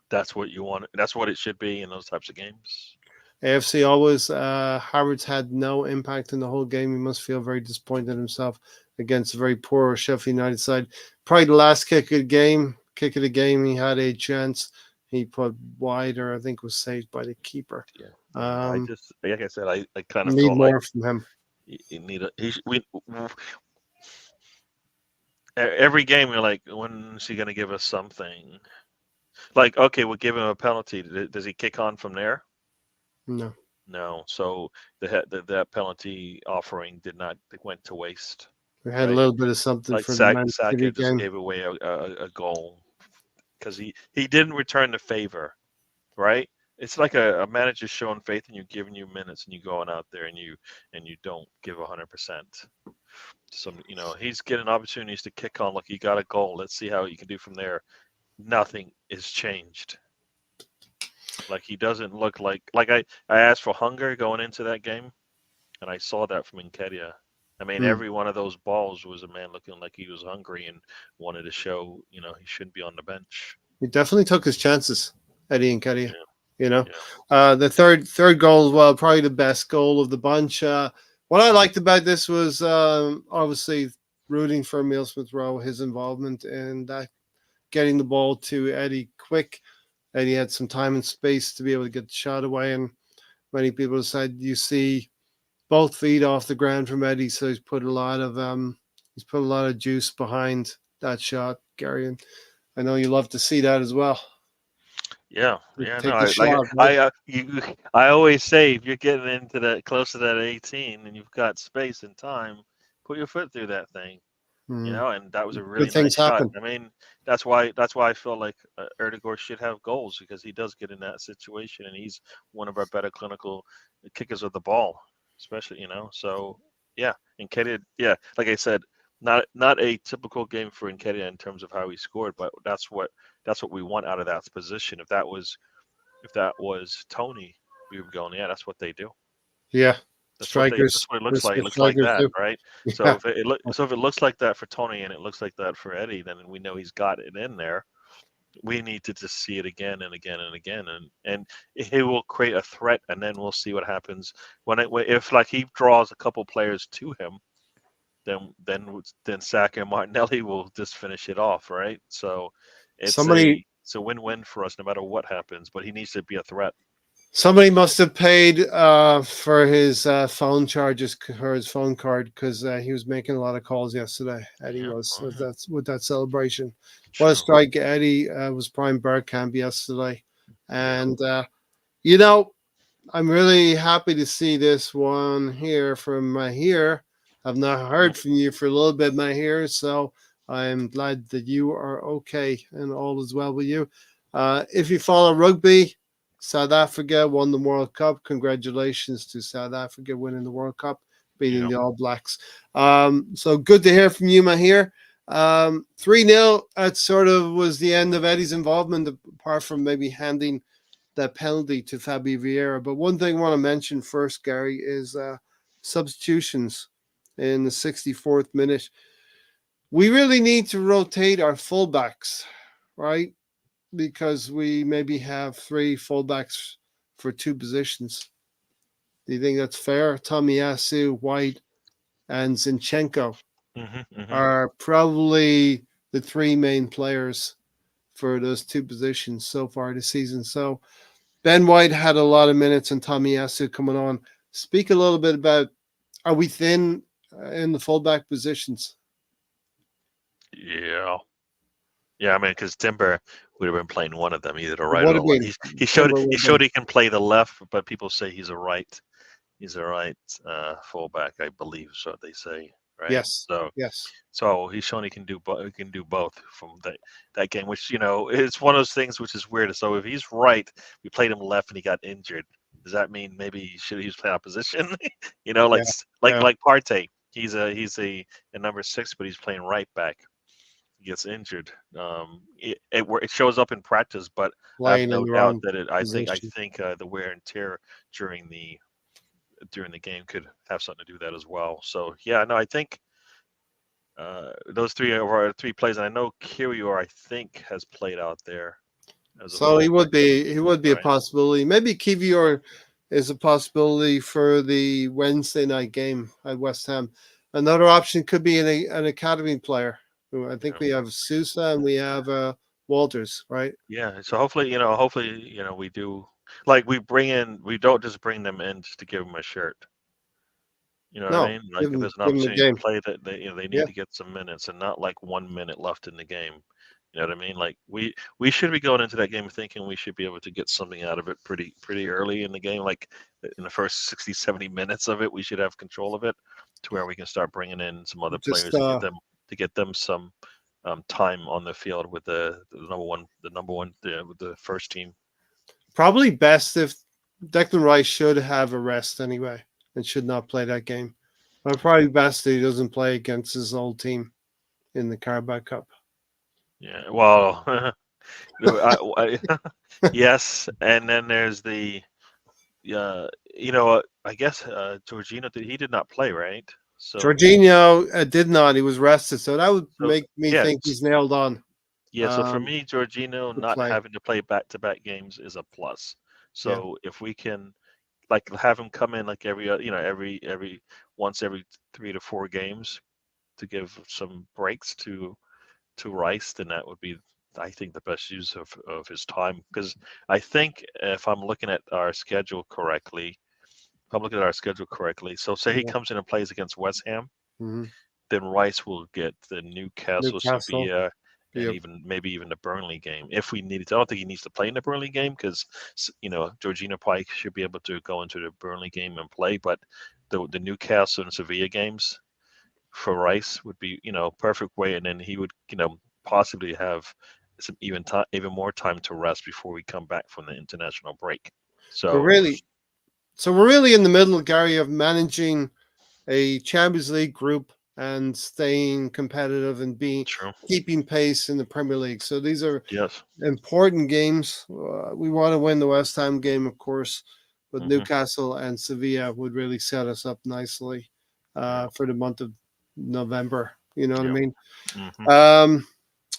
that's what you want. That's what it should be in those types of games. AFC always. Havertz had no impact in the whole game. He must feel very disappointed himself against a very poor Sheffield United side. Probably the last kick of the game, he had a chance. He put wider, I think was saved by the keeper. Yeah. I just, like I said, I kind of need more from him. Every game you're like, when is he going to give us something? Like, okay, we'll give him a penalty. Does he kick on from there? No. So that penalty offering went to waste. We had a little bit of something like for Saka the just game. gave away a goal because he didn't return the favor, right? It's like a manager showing faith in you, giving you minutes, and you going out there and you don't give 100%. So he's getting opportunities to kick on. Look, he got a goal. Let's see how he can do from there. Nothing is changed. Like he doesn't look like I asked for hunger going into that game, and I saw that from Nketiah. I mean, every one of those balls was a man looking like he was hungry and wanted to show, he shouldn't be on the bench. He definitely took his chances, Eddie Nketiah. The third goal as well, probably the best goal of the bunch. What I liked about this was obviously rooting for Emile Smith Rowe, his involvement in that, getting the ball to Eddie quick. Eddie had some time and space to be able to get the shot away, and many people said you see both feet off the ground from Eddie, so he's put a lot of juice behind that shot, Gary. And I know you love to see that as well. Yeah. I always say if you're getting into that close to that 18 and you've got space and time, put your foot through that thing. Mm. And that was a really Good nice things shot. happen. I mean, that's why I feel like Erdegaard should have goals because he does get in that situation, and he's one of our better clinical kickers of the ball, especially. So yeah, Nketiah, yeah, like I said, not a typical game for Nketiah in terms of how he scored, but that's what we want out of that position. If that was Tony, we were going, yeah, that's what they do. Yeah, That's what they. strikers. That's what it looks That's like. It what looks like strikers that, do. right? So Yeah. if it looks like that for Tony and it looks like that for Eddie, then we know he's got it in there. We need to just see it again and again and again, and he will create a threat, and then we'll see what happens if like he draws a couple players to him, then Saka and Martinelli will just finish it off, right? So it's Somebody a win-win for us no matter what happens, but he needs to be a threat. Somebody must have paid for his phone charges or his phone card because he was making a lot of calls yesterday. Eddie Yeah, was oh, yeah. with that celebration. What a True. strike! Eddie was prime Bergkamp yesterday, Yeah. and you know I'm really happy to see this one here from Mahir. I've not heard from you for a little bit, Mahir, so I'm glad that you are okay and all is well with you. If you follow rugby, South Africa won the World Cup. Congratulations to South Africa winning the World Cup, beating Yeah. the All Blacks. So good to hear from you, Mahir. 3-0, that sort of was the end of Eddie's involvement, apart from maybe handing that penalty to Fabio Viera. But one thing I want to mention first, Gary, is substitutions in the 64th minute. We really need to rotate our fullbacks, right? Because we maybe have 3 fullbacks for 2 positions. Do you think that's fair? Tomiyasu, White, and Zinchenko Hmm. are probably the 3 main players for those 2 positions so far this season. So Ben White had a lot of minutes and Tomiyasu coming on. Speak a little bit about, are we thin in the fullback positions? Yeah. Yeah, I mean, because Timber would have been playing one of them, either the It right or would the have left. been. He showed Timber would he have been. showed he can play the left, but people say he's a right fullback, I believe, so they say, right? Yes. So Yes. so he's shown he can do both. He can do both from that game, which it's one of those things which is weird. So if he's right, we played him left and he got injured. Does that mean maybe he was playing opposition? Like Yeah. like Yeah. like Partey. He's a number 6, but he's playing right back. He gets injured. It shows up in practice, but I have Playing in no the doubt wrong that I position. think the wear and tear during the game could have something to do with that as well. So yeah, no, I think those 3 plays, and I know Kiwior, I think, has played out there as a So fullback. I he believe, would be a right? possibility. Maybe Kiwior is a possibility for the Wednesday night game at West Ham. Another option could be an academy player. I think Yeah, we have Sousa and we have Walters, right? yeah. So hopefully, we do like we don't just bring them in just to give them a shirt. You know what I No, mean? Like if there's an give him the opportunity to game. play that they Yeah, need to get some minutes and not like 1 minute left in the game. You know what I mean? Like we should be going into that game thinking we should be able to get something out of it pretty early in the game. Like in the first 60, 70 minutes of it, we should have control of it to where we can start bringing in some other just players to get them some time on the field with with the first team. probably best if Declan Rice should have a rest anyway and should not play that game. But probably best that he doesn't play against his old team in the Carabao Cup. Yeah. Well, yes, and then there's the I guess Jorginho he did not play, right? So Jorginho did not. He was rested, so that would so make me yeah, think he's nailed on yeah. So for me, Jorginho to not play. having to play back-to-back games is a plus. Yeah, So if we can like have him come in like every once every 3 to 4 games to give some breaks to Rice, then that would be, I think, the best use of his time. Because I think if I'm looking at our schedule correctly, so say he yeah. comes in and plays against West Ham, Mm-hmm. then Rice will get the Newcastle, Newcastle. Sevilla, and Yep. maybe even the Burnley game if we needed to. I don't think he needs to play in the Burnley game because Jorginho probably should be able to go into the Burnley game and play, but the Newcastle and Sevilla games, for Rice would be, perfect way, and then he would, possibly have some even more time to rest before we come back from the international break. We're So really we're really in the middle, Gary, of managing a Champions League group and staying competitive and being true. keeping pace in the Premier League. So these are Yes. important games. We want to win the West Ham game, of course, but Hmm. Newcastle and Sevilla would really set us up nicely Yeah. for the month of November. You know what I Yeah. mean? Hmm.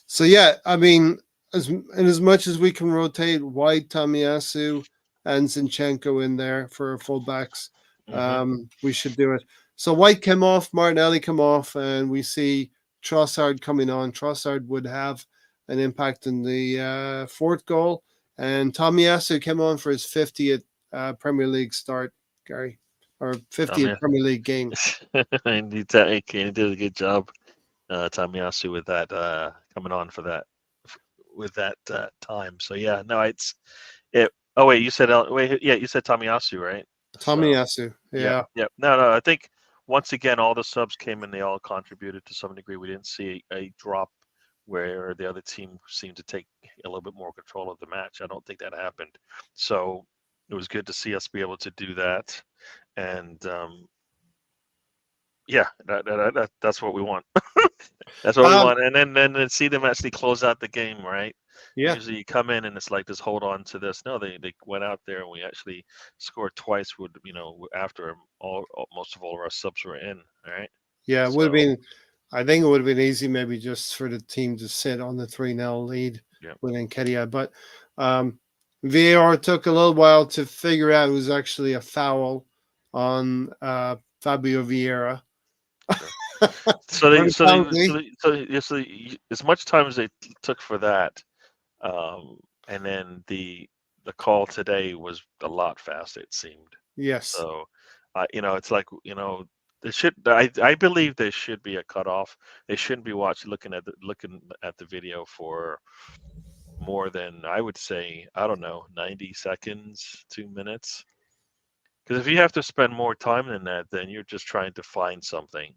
So yeah, I mean, as much as we can rotate White, Tomiyasu, and Zinchenko in there for fullbacks, Hmm. we should do it. So White came off, Martinelli come off, and we see Trossard coming on. Trossard would have an impact in the fourth goal, and Tomiyasu came on for his 50th Premier League start, Gary, or I 50th mean, Premier League game. and he did a good job, Tomiyasu, with that coming on for that with that time. So yeah, no, it. Oh wait, you said wait, yeah, you said Tomiyasu, right? So Tomiyasu, yep, yeah. yep. No, I think once again all the subs came and they all contributed to some degree. We didn't see a drop where the other team seemed to take a little bit more control of the match. I don't think that happened. So it was good to see us be able to do that, and yeah, that's what we want. That's what we Um, want, and then see them actually close out the game, right? yeah. Usually you come in and it's like, just hold on to this. No, they went out there and we actually scored twice. With after most of all of our subs were in, all right. Yeah, it would have So been. I think it would have been easy, maybe just for the team to sit on the 3-0 lead yeah, with Nketiah. But VAR took a little while to figure out it was actually a foul on Fabio Viera. sure. So For they the so they so penalty. they, so, yeah, so as much time as they took for that, um, and then the call today was a lot faster. It seemed. Yes. So, it's like, there should. I believe there should be a cutoff. They shouldn't be looking at the video for more than, I would say, I don't know, 90 seconds, 2 minutes. Because if you have to spend more time than that, then you're just trying to find something,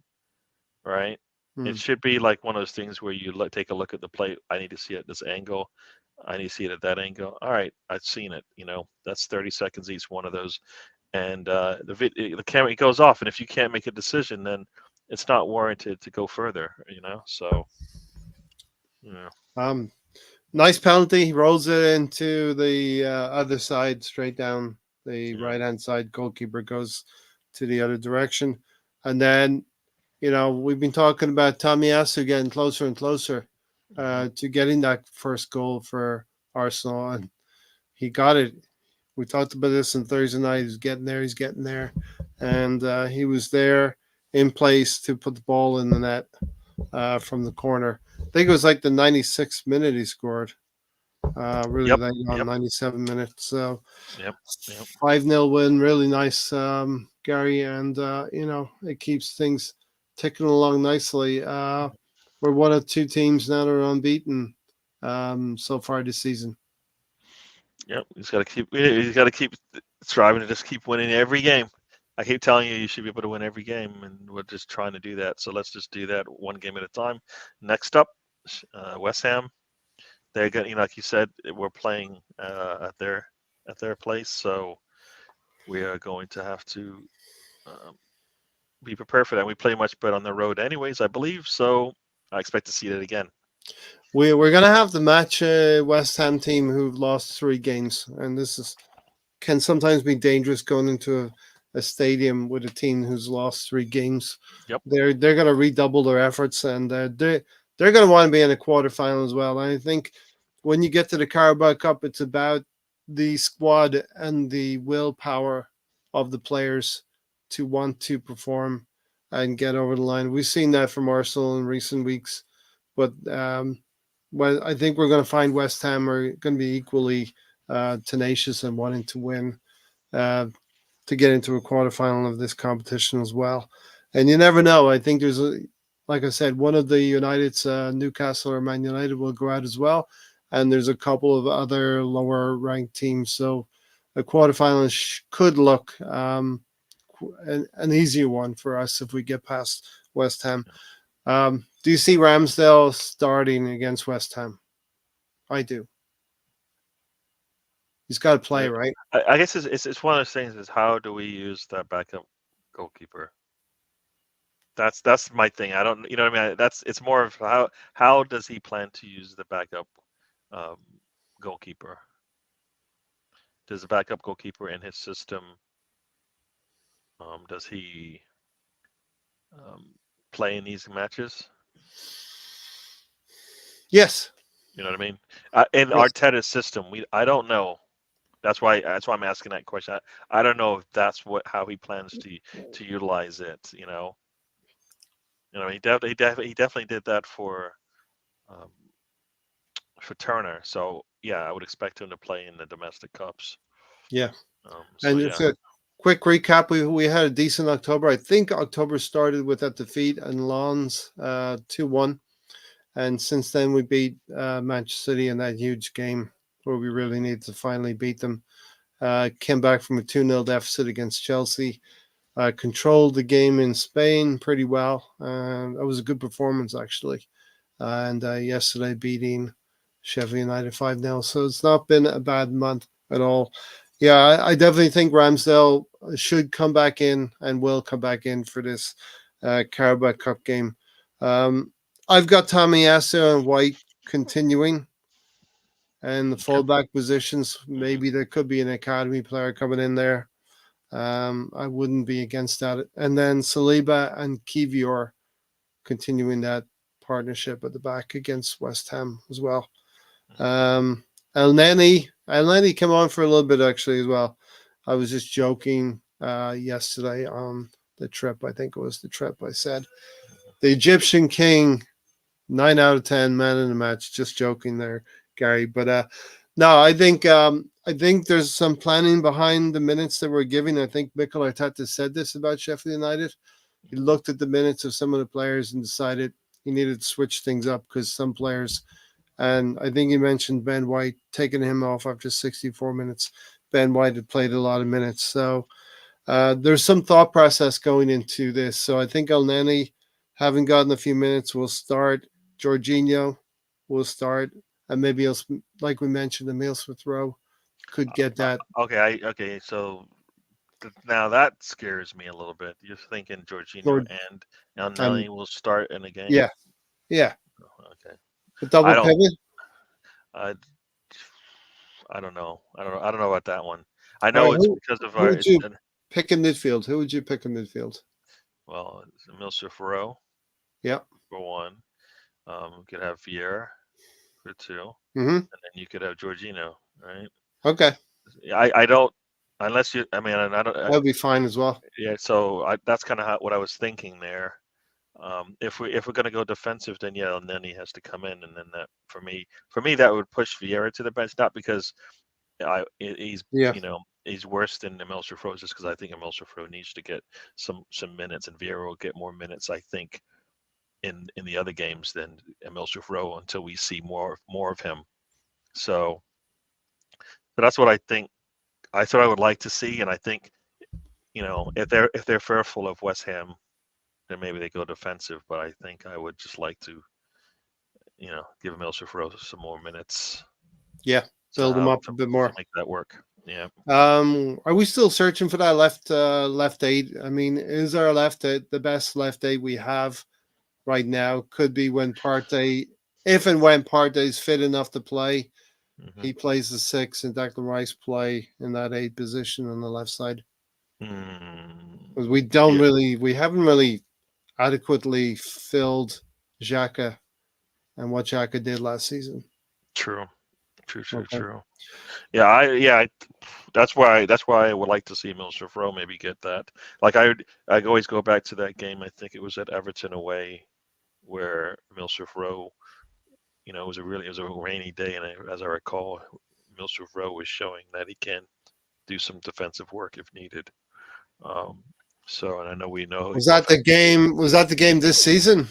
right? It Hmm. should be like one of those things where you take a look at the plate. I need to see it at this angle. I need to see it at that angle. All right, I've seen it. That's 30 seconds each one of those, and the camera goes off. And if you can't make a decision, then it's not warranted to go further. So yeah, Um, nice penalty. He rolls it into the other side, straight down the yeah, right hand side. Goalkeeper goes to the other direction. And then, we've been talking about Tomiyasu getting closer and closer hmm, to getting that first goal for Arsenal. And he got it. We talked about this on Thursday night. He's getting there. He's getting there. And he was there in place to put the ball in the net from the corner. I think it was like the 96th minute he scored. Really yep, late on, yep, 97 minutes. So yep, yep. 5-0 win, really nice, Gary. And, it keeps things ticking along nicely. We're one of two teams now that are unbeaten so far this season. Yep, he's got to keep striving to just keep winning every game. I keep telling you should be able to win every game, and we're just trying to do that. So let's just do that one game at a time. Next up, West Ham. They're going, like you said, we're playing at their place, so we are going to have to um, be prepared for that. We play much better on the road, anyways, I believe. So I expect to see that again. We're going to have to match a West Ham team who've lost 3 games, and can sometimes be dangerous going into a stadium with a team who's lost 3 games. Yep. They're going to redouble their efforts, and they're going to want to be in a quarterfinal as well. And I think when you get to the Carabao Cup, it's about the squad and the willpower of the players to want to perform and get over the line. We've seen that from Arsenal in recent weeks, but well, I think we're going to find West Ham are going to be equally tenacious and wanting to win to get into a quarterfinal of this competition as well. And you never know. I think like I said, one of the United's Newcastle or Man United will go out as well, and there's a couple of other lower ranked teams. So a quarterfinal could look an easier one for us if we get past West Ham. Do you see Ramsdale starting against West Ham? I do. He's got to play, right? I guess it's one of those things. Is how do we use that backup goalkeeper? That's my thing. I don't, you know what I mean. It's more of how does he plan to use the backup goalkeeper? Does the backup goalkeeper in his system? Does he play in these matches? Yes. You know what I mean. In Yes. Arteta's system, I don't know. That's why I'm asking that question. I don't know if that's how he plans to utilize it. You know, he definitely did that for Turner. So yeah, I would expect him to play in the domestic cups. Yeah. So And yeah. it's a quick recap. We had a decent October. I think October started with that defeat and Lens 2-1. And since then, we beat Manchester City in that huge game where we really needed to finally beat them. Came back from a 2-0 deficit against Chelsea. Controlled the game in Spain pretty well. That was a good performance, actually. And yesterday, beating Sheffield United 5-0. So it's not been a bad month at all. Yeah, I definitely think Ramsdale should come back in and will come back in for this Caraboa Cup game. I've got Tomiyasu and White continuing, and the fullback positions. Maybe there could be an academy player coming in there. I wouldn't be against that. And then Saliba and Kiwior continuing that partnership at the back against West Ham as well. El Neni came on for a little bit actually as well. I was just joking yesterday on the trip. I think it was the trip. I said the Egyptian king, 9 out of 10 man in the match. Just joking there, Gary. But no, I think there's some planning behind the minutes that we're giving. I think Mikel Arteta said this about Sheffield United. He looked at the minutes of some of the players and decided he needed to switch things up because some players. And I think he mentioned Ben White, taking him off after 64 minutes. Ben White had played a lot of minutes. So there's some thought process going into this. So I think El Neni, having gotten a few minutes, will start. Jorginho will start. And maybe, like we mentioned, Emile Smith Rowe could get that. Okay. So now that scares me a little bit. You're thinking Jorginho and El Neni will start in the game? Yeah. Okay. The double pivot? I don't know. I don't know about that one. I know it's because of our. Pick in midfield. Who would you pick in midfield? Well, Emile Smith Rowe. Yeah. For one, you could have Viera for 2, and then you could have Jorginho, right? Okay. I don't unless you. I mean, I don't. That'd be fine as well. Yeah. So that's kind of what I was thinking there. If we're going to go defensive, then yeah, and then he has to come in, and then that for me that would push Viera to the bench, not because he's he's worse than Emile Smith Rowe, just because I think Emile Smith Rowe needs to get some minutes, and Viera will get more minutes, I think, in the other games than Emile Smith Rowe until we see more of him. So that's what I think. I thought I would like to see, and I think if they're fearful of West Ham, then maybe they go defensive, but I think I would just like to, give Emile Smith Rowe some more minutes. Yeah, build him up a bit more. Make that work. Yeah. Are we still searching for that left eight? I mean, is our left eight the best left eight we have right now? Could be when Partey, if and when Partey's fit enough to play, he plays the 6, and Declan Rice play in that 8 position on the left side. Because we haven't really adequately filled Xhaka and what Xhaka did last season. True. Yeah, that's why I would like to see Emile Smith Rowe maybe get that. Like I always go back to that game. I think it was at Everton away, where Emile Smith Rowe, it was a rainy day, and as I recall, Emile Smith Rowe was showing that he can do some defensive work if needed. So, and I know we know. Was that the game? Was that the game this season?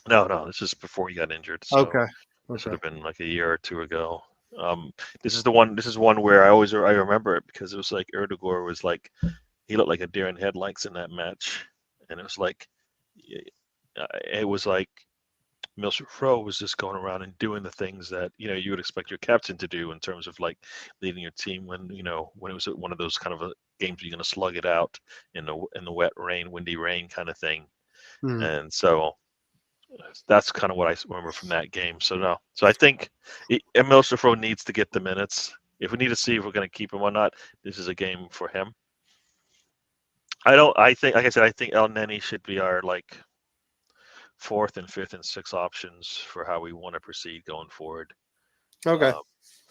No. This is before he got injured. So okay. This would have been like a year or 2 ago. This is one where I remember it because it was like Erdogan was like, he looked like a deer in headlights in that match, and it was like it was like Emile Smith Rowe was just going around and doing the things that you would expect your captain to do in terms of like leading your team when it was one of those kind of games you're going to slug it out in the wet rain, windy rain kind of thing. Hmm. And so that's kind of what I remember from that game. So no, so I think Emile Smith Rowe needs to get the minutes. If we need to see if we're going to keep him or not, this is a game for him. I don't. I think, like I said, I think El Neni should be our like fourth and fifth and sixth options for how we want to proceed going forward. Okay. Um,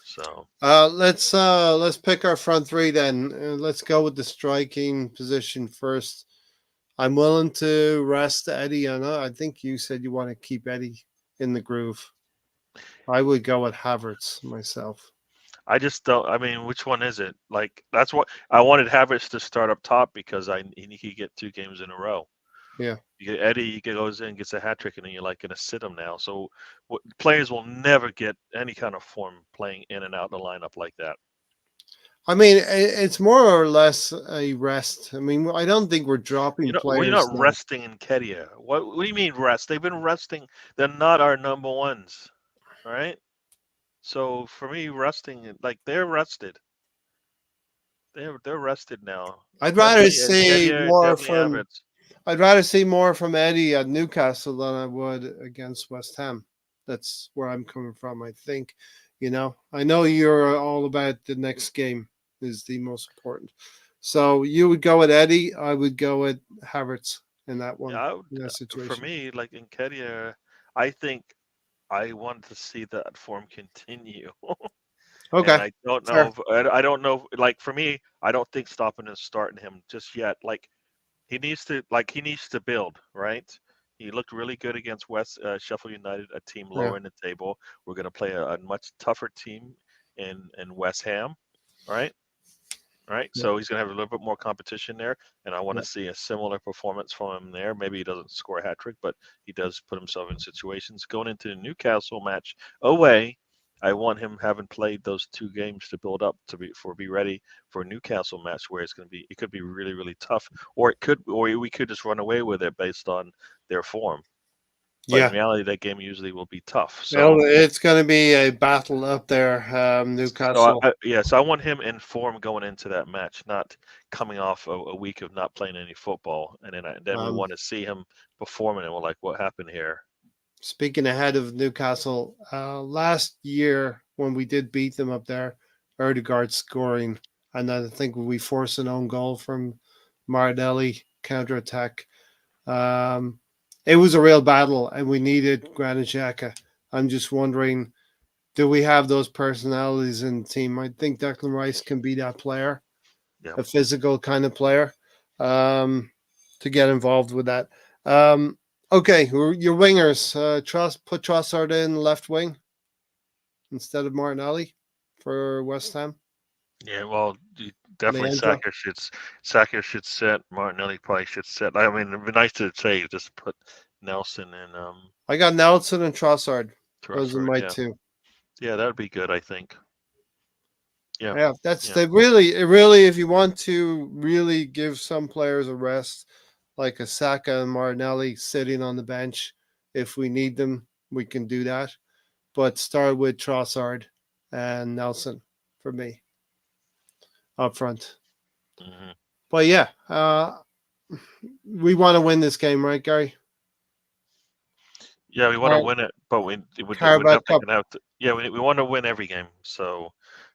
so Let's pick our front three then. Let's go with the striking position first. I'm willing to rest Eddie. I think you said you want to keep Eddie in the groove. I would go with Havertz myself. I just don't. I mean, which one is it? Like that's what I wanted Havertz to start up top because he could get 2 games in a row. Yeah. You get Eddie, he goes in, gets a hat trick, and then you're like going to sit him now. So players will never get any kind of form playing in and out the lineup like that. I mean, it's more or less a rest. I mean, I don't think we're dropping You're players not now. resting Nketiah. What do you mean rest? They've been resting. They're not our number ones, right? So for me, resting like they're rested. They're rested now. I'd rather Definitely see Nketiah, more definitely from Havertz. I'd rather see more from Eddie at Newcastle than I would against West Ham. That's where I'm coming from. I think, I know you're all about the next game is the most important. So you would go with Eddie. I would go with Havertz in that one, Yeah, in that for situation. me, like Nketiah, I think I want to see that form continue. And Okay, I don't know. fair. I don't know. Like for me, I don't think stopping and starting him just yet. Like he needs to build, right? He looked really good against Sheffield United, a team Yeah, lower in the table. We're going to play a much tougher team in West Ham, right? Right. yeah, So he's going to have a little bit more competition there, and I want yeah. to see a similar performance from him there. Maybe he doesn't score a hat trick, but he does put himself in situations. Going into the Newcastle match away, I want him having played those 2 games to build up be ready for a Newcastle match where it could be really really tough, or we could just run away with it based on their form. But in Yeah. reality, that game usually will be tough. Well, So it's going to be a battle up there, So Newcastle. so I want him in form going into that match, not coming off a week of not playing any football, and then we Um, want to see him performing, and we're like, what happened here? Speaking ahead of Newcastle, last year when we did beat them up there, Erdegaard scoring, and I think we forced an own goal from Martinelli counter attack. Um, it was a real battle, and we needed Granit Xhaka. I'm just wondering, do we have those personalities in the team? I think Declan Rice can be that player, Yeah, a physical kind of player, um, to get involved with that. Um, okay, your wingers. Put Trossard in left wing instead of Martinelli for West Ham. yeah. Well, definitely Leandro. Saka should sit. Martinelli probably should sit. I mean, it'd be nice to say just put Nelson and I got Nelson and Trossard. Those are Trossard. my Yeah, two. yeah, that'd be good. I think. Yeah, Yeah, that's yeah, the really. If you want to really give some players a rest, like a Saka and Martinelli sitting on the bench, if we need them, we can do that. But start with Trossard and Nelson for me up front. hmm But yeah, we want to win this game, right, Gary? yeah. We want to Car- win it, but we're Carabao definitely Cup. gonna have to. Yeah, we want to win every game. So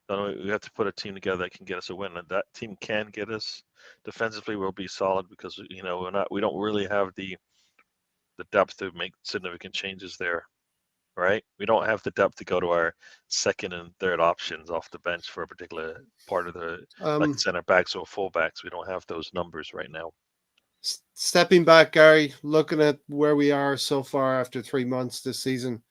we have to put a team together that can get us a win, and that team can get us defensively. We'll be solid because we don't really have the depth to make significant changes there, right? We don't have the depth to go to our second and third options off the bench for a particular part of the like Um, center backs or fullbacks. We don't have those numbers right now. Stepping back, Gary, looking at where we are so far after 3 months this season,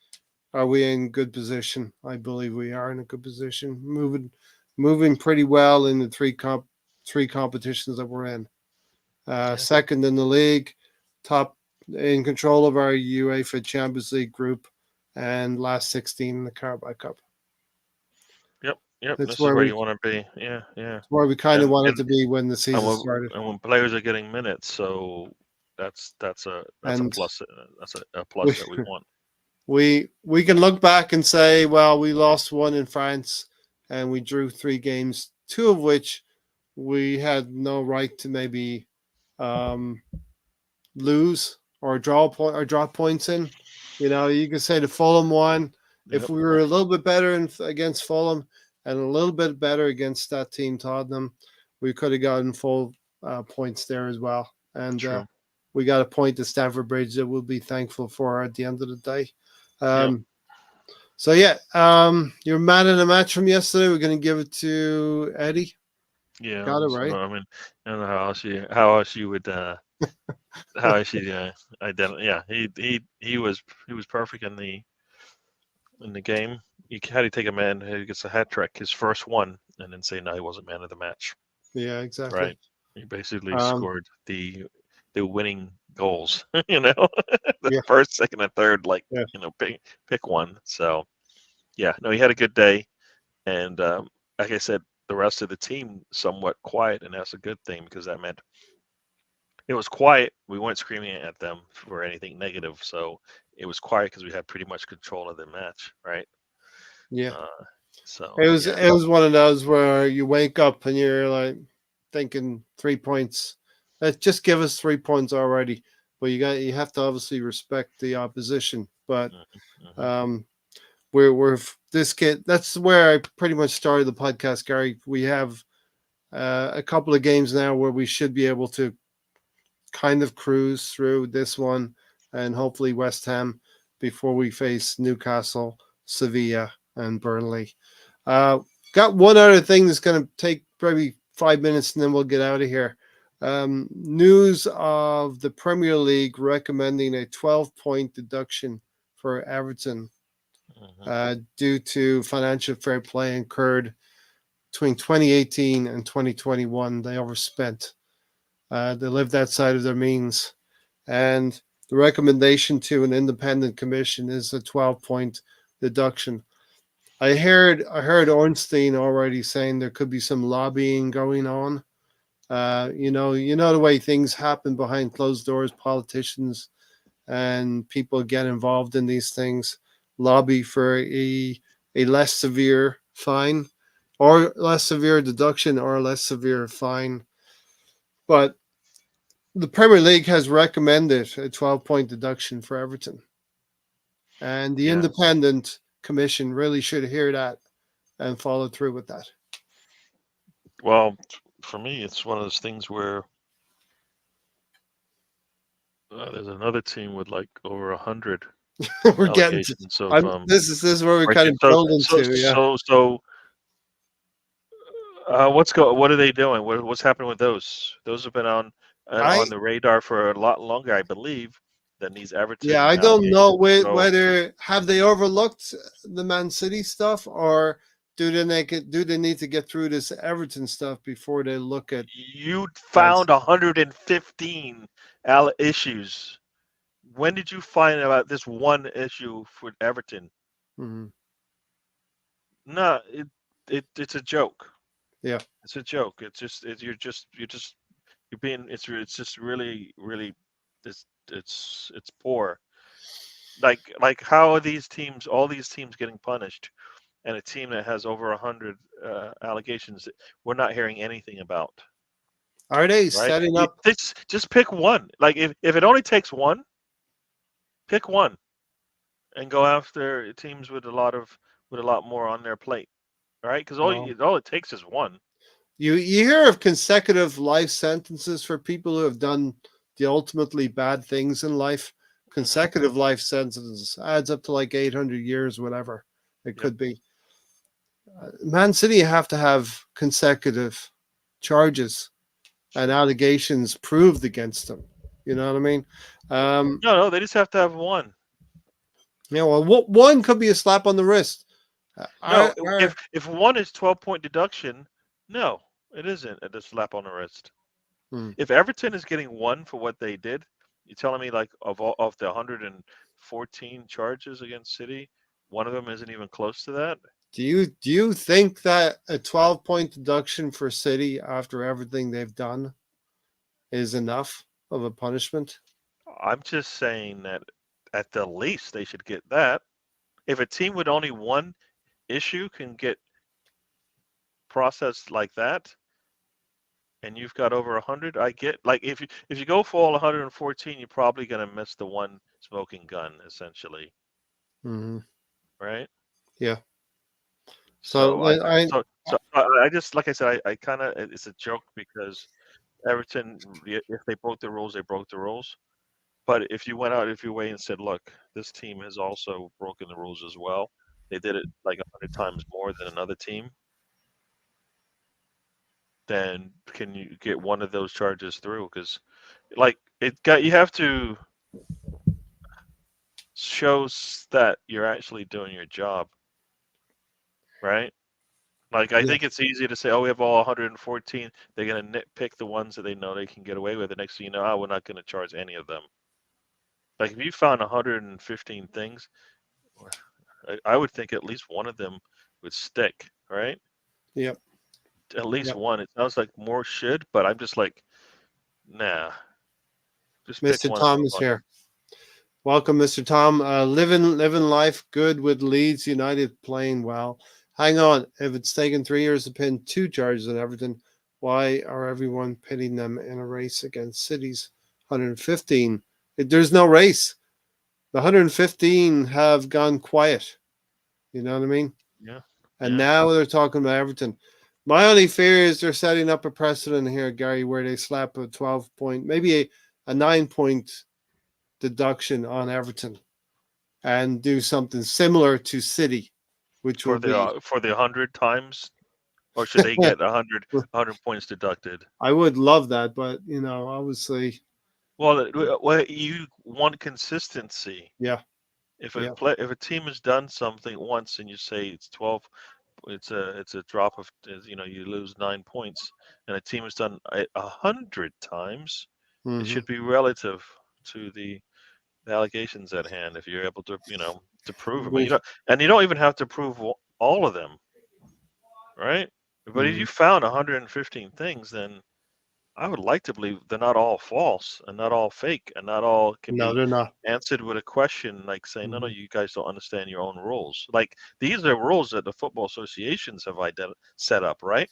are we in good position? I believe we are in a good position, moving pretty well in the three competitions that we're in. Yeah. Second in the league, top in control of our UEFA Champions League group, and last 16 in the Carabao Cup. Yep. Yep. That's This is where where we you want to be. Yeah. Yeah. where we kind of And wanted and to be when the season started. and when players are getting minutes, so That's a And plus. That's a we, plus that we want. we can look back and say, well, we lost one in France and we drew 3 games, 2 of which we had no right to maybe um, lose or drop points in. You could say the Fulham one. If Yep. we were a little bit better against Fulham and a little bit better against that team Tottenham, we could have gotten full points there as well. And True. we got a point at Stamford Bridge that we'll be thankful for at the end of the day. Yep. So yeah, you're mad at the match from yesterday. We're going to give it to Eddie. Yeah. Got it So, right. I mean, I don't know how else you would how else you identify. Yeah, he was perfect in the game. You had to take a man who gets a hat trick, his first one, and then say no, he wasn't man of the match. Yeah, exactly. Right. He basically Um, scored the winning goals. The Yeah. first, second, and third. Yeah. Pick one. So yeah, no, he had a good day, and like I said, the rest of the team somewhat quiet, and that's a good thing because that meant it was quiet. We weren't screaming at them for anything negative, so it was quiet because we had pretty much control of the match, right? Yeah. So It was yeah, it was one of those where you wake up and you're like thinking 3 points. Just give us 3 points already. But you have to obviously respect the opposition. But hmm um we're this kid. That's where I pretty much started the podcast, Gary. We have a couple of games now where we should be able to kind of cruise through this one and hopefully West Ham before we face Newcastle, Sevilla, and Burnley. Got one other thing that's going to take probably 5 minutes and then we'll get out of here. News of the Premier League recommending a 12-point deduction for Everton due to financial fair play incurred between 2018 and 2021. They overspent. They lived outside of their means. And the recommendation to an independent commission is a 12-point deduction. I heard Ornstein already saying there could be some lobbying going on. The way things happen behind closed doors, politicians and people get involved in these things, lobby for a less severe fine or less severe deduction or a less severe fine. But the Premier League has recommended a 12-point deduction for Everton. And the yeah. independent commission really should hear that and follow through with that. Well, for me, it's one of those things where there's another team with like over 100 We're getting to allegations of this is where we're kind breaking. of building to, yeah. What are they doing? What's happening with those? Those have been on I the radar for a lot longer, I believe, than these Everton I don't know allegations. So whether have they overlooked the Man City stuff or do they need to get through this Everton stuff before they look at you as found 115 issues. When did you find about this one issue for Everton? Mhm. No, it's a joke. Yeah. It's a joke. You're being it's just really it's poor. Like how are all these teams getting punished, and a team that has over 100 allegations that we're not hearing anything about, Are they right? setting up? Just pick one. Like if it only takes one, pick one and go after teams with a lot more on their plate, right? Because Well, all it takes is one. you hear of consecutive life sentences for people who have done the ultimately bad things in life. hmm Consecutive life sentences adds up to like 800 years, whatever it Yep. could be. Man City have to have consecutive charges and allegations proved against them. You know what I mean? No, they just have to have one. Well, one could be a slap on the wrist. No, if one is 12-point deduction, no, it isn't a slap on the wrist. Hmm. If Everton is getting one for what they did, you're telling me like of the 114 charges against City, one of them isn't even close to that? Do you think that a 12-point deduction for City after everything they've done is enough of a punishment? I'm just saying that at the least they should get that. If a team with only one issue can get processed like that, and you've got over 100, I get like if you go for all 114, you're probably gonna miss the one smoking gun, essentially, Mm-hmm. right? Yeah. So So I I so I just like I said, I kind of it's a joke because Everton, if they broke the rules, they broke the rules. But if you went out of your way and said, look, this team has also broken the rules as well. They did it like 100 times more than another team. Then can you get one of those charges through? Because, like, you have to show that you're actually doing your job, right? Like, I yeah. think it's easy to say, oh, we have all 114. They're going to nitpick the ones that they know they can get away with. The next thing you know, oh, we're not going to charge any of them. Like, if you found 115 things, I would think at least one of them would stick, right? Yep. At least Yep. one. It sounds like more should, but I'm just like, nah. Just pick Mr. one of the Tom is bunch. here. Welcome, Mr. Tom. Living life good with Leeds United playing well. Hang on. If it's taken 3 years to pin 2 charges on Everton, why are everyone pitting them in a race against City's 115? There's no race. The 115 have gone quiet. You know what I mean? Yeah, And yeah. now they're talking about Everton. My only fear is they're setting up a precedent here, Gary, where they slap a 12 point, maybe a 9 point deduction on Everton and do something similar to City, which will be. For the 100 times, or should they get 100 points deducted? I would love that, but obviously, Well, you want consistency. yeah, yeah, If a team has done something once and you say it's 12, it's a drop of you lose 9 points, and a team has done it 100 times, it hmm should be relative to the allegations at hand if you're able to to prove them. we, And you don't even have to prove all of them, right? But if you mhm. found 115 things, then I would like to believe they're not all false and not all fake and not all can No, be they're not. answered with a question like saying, no, Hmm. you guys don't understand your own rules. Like these are rules that the football associations have set up, right?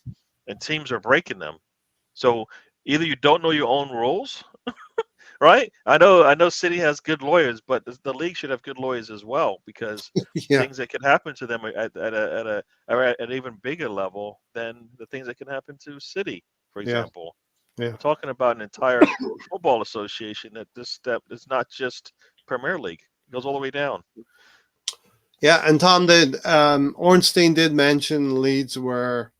And teams are breaking them. So either you don't know your own rules, right? I know City has good lawyers, but the league should have good lawyers as well because Yeah, things that can happen to them are at an even bigger level than the things that can happen to City, for yeah, example. yeah, We're talking about an entire football association that this step is not just Premier League. It goes all the way down. yeah. And Tom did. Ornstein did mention Leeds were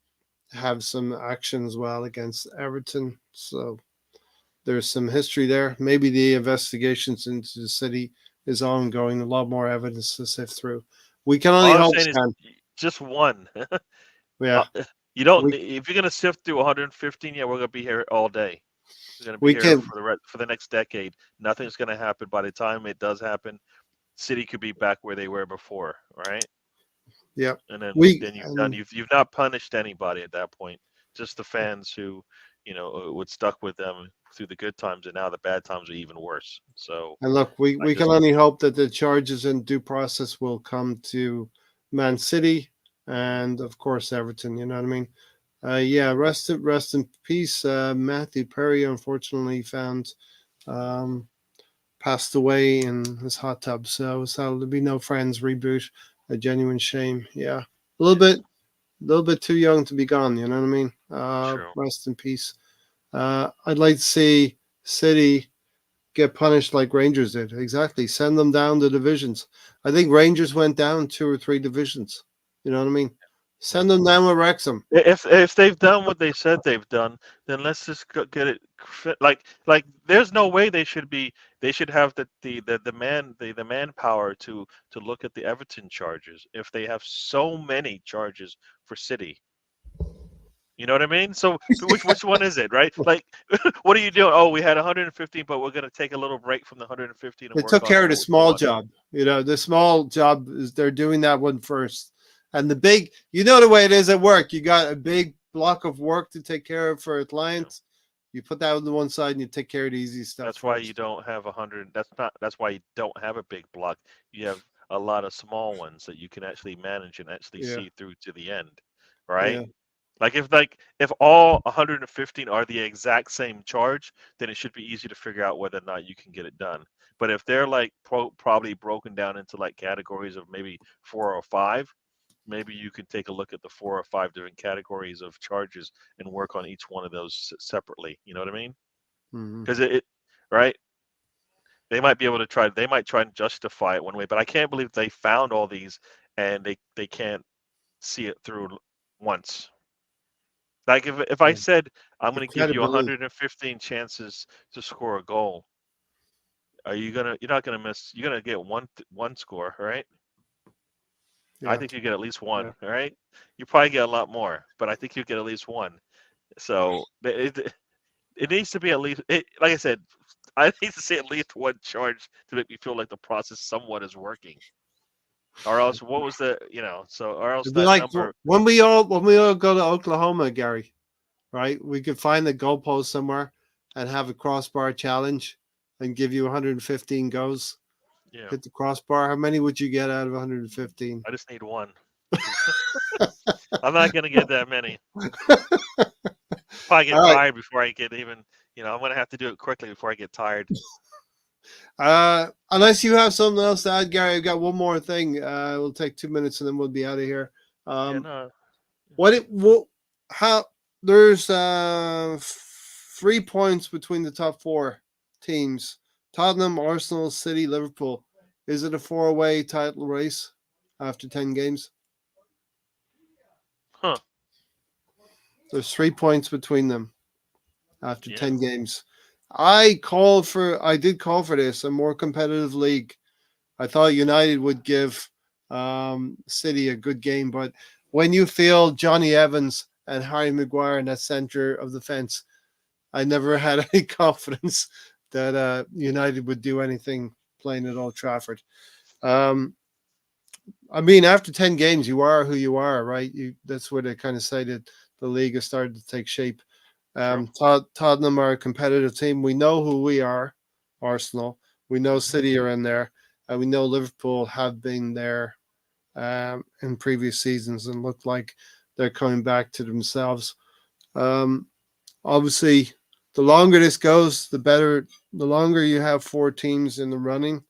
have some action as well against Everton, so there's some history there. Maybe the investigations into the City is ongoing. A lot more evidence to sift through. We can only All I'm hope, saying is Stan. just one. Yeah, You don't. we If you're gonna sift through 115, yeah, we're gonna be here all day. We're gonna be we here can. for the next decade. Nothing's gonna happen. By the time it does happen, City could be back where they were before, right? Yeah, And then we. you've not punished anybody at that point. Just the fans who, would stuck with them through the good times, and now the bad times are even worse. So And look, I we can just only hope that the charges and due process will come to Man City and of course Everton. You know what I mean? Yeah, rest in peace. Matthew Perry unfortunately found um, passed away in his hot tub. So there'll be no Friends reboot. A genuine shame. Yeah, yeah, a little bit too young to be gone. You know what I mean? true. Rest in peace. I'd like to see City get punished like Rangers did. Exactly. Send them down the divisions. I think Rangers went down 2 or 3 divisions. You know what I mean? Yeah. Send them down with Wrexham. If they've done what they said they've done, then let's just get it like there's no way they should have the manpower to look at the Everton charges if they have so many charges for City. You know what I mean? So which one is it, right? Like what are you doing? Oh, we had 115, but we're going to take a little break from the 115 and They work took on care of the the small one. job. The small job is they're doing that one first. And the big, the way it is at work. You got a big block of work to take care of for a Yeah. client. You put that on the one side and you take care of the easy stuff. That's why you don't have 100. That's why you don't have a big block. You have a lot of small ones that you can actually manage and actually Yeah, see through to the end, right? yeah, Like if all 115 are the exact same charge, then it should be easy to figure out whether or not you can get it done. But if they're like probably broken down into like categories of maybe 4 or 5, maybe you can take a look at the 4 or 5 different categories of charges and work on each one of those separately. You know what I mean? hmm Because it right, they might be able to try. They might try and justify it one way, but I can't believe they found all these and they can't see it through once. Like if I yeah. said I'm The going to give you credibility. 115 chances to score a goal, you're not gonna miss. You're gonna get one score, right? I Yeah, think you get at least yeah. one, all right? You probably get a lot more, but I think you get at least one. So it needs to be at least. Like I said, I need to see at least one charge to make me feel like the process somewhat is working. Or else, what was the So or else It'd be that like number. when we all go to Oklahoma, Gary. Right? We could find the goalpost somewhere and have a crossbar challenge and give you 115 goes. Yeah, Hit the crossbar. How many would you get out of 115? I just need one. I'm not gonna get that many. Probably All get right. tired before I get even. I'm gonna have to do it quickly before I get tired. Unless you have something else to add, Gary, I've got one more thing. We'll take 2 minutes and then we'll be out of here. Yeah, Um, no. how there's 3 points between the top four teams: Tottenham, Arsenal, City, Liverpool. Is it a four-way title race after 10 games? Huh. There's 3 points between them after Yeah. 10 games. I did call for this, a more competitive league. I thought United would give City a good game, but when you feel Johnny Evans and Harry Maguire in that center of the fence, I never had any confidence that United would do anything playing at Old Trafford. Um, I mean, after 10 games, you are who you are, right? That's where they kind of say that the league has started to take shape. True. Tottenham are a competitive team. We know who we are, Arsenal. We know Mhm. City are in there, and we know Liverpool have been there in previous seasons and look like they're coming back to themselves. Um, Obviously, the longer this goes, the better. The longer you have four teams in the running,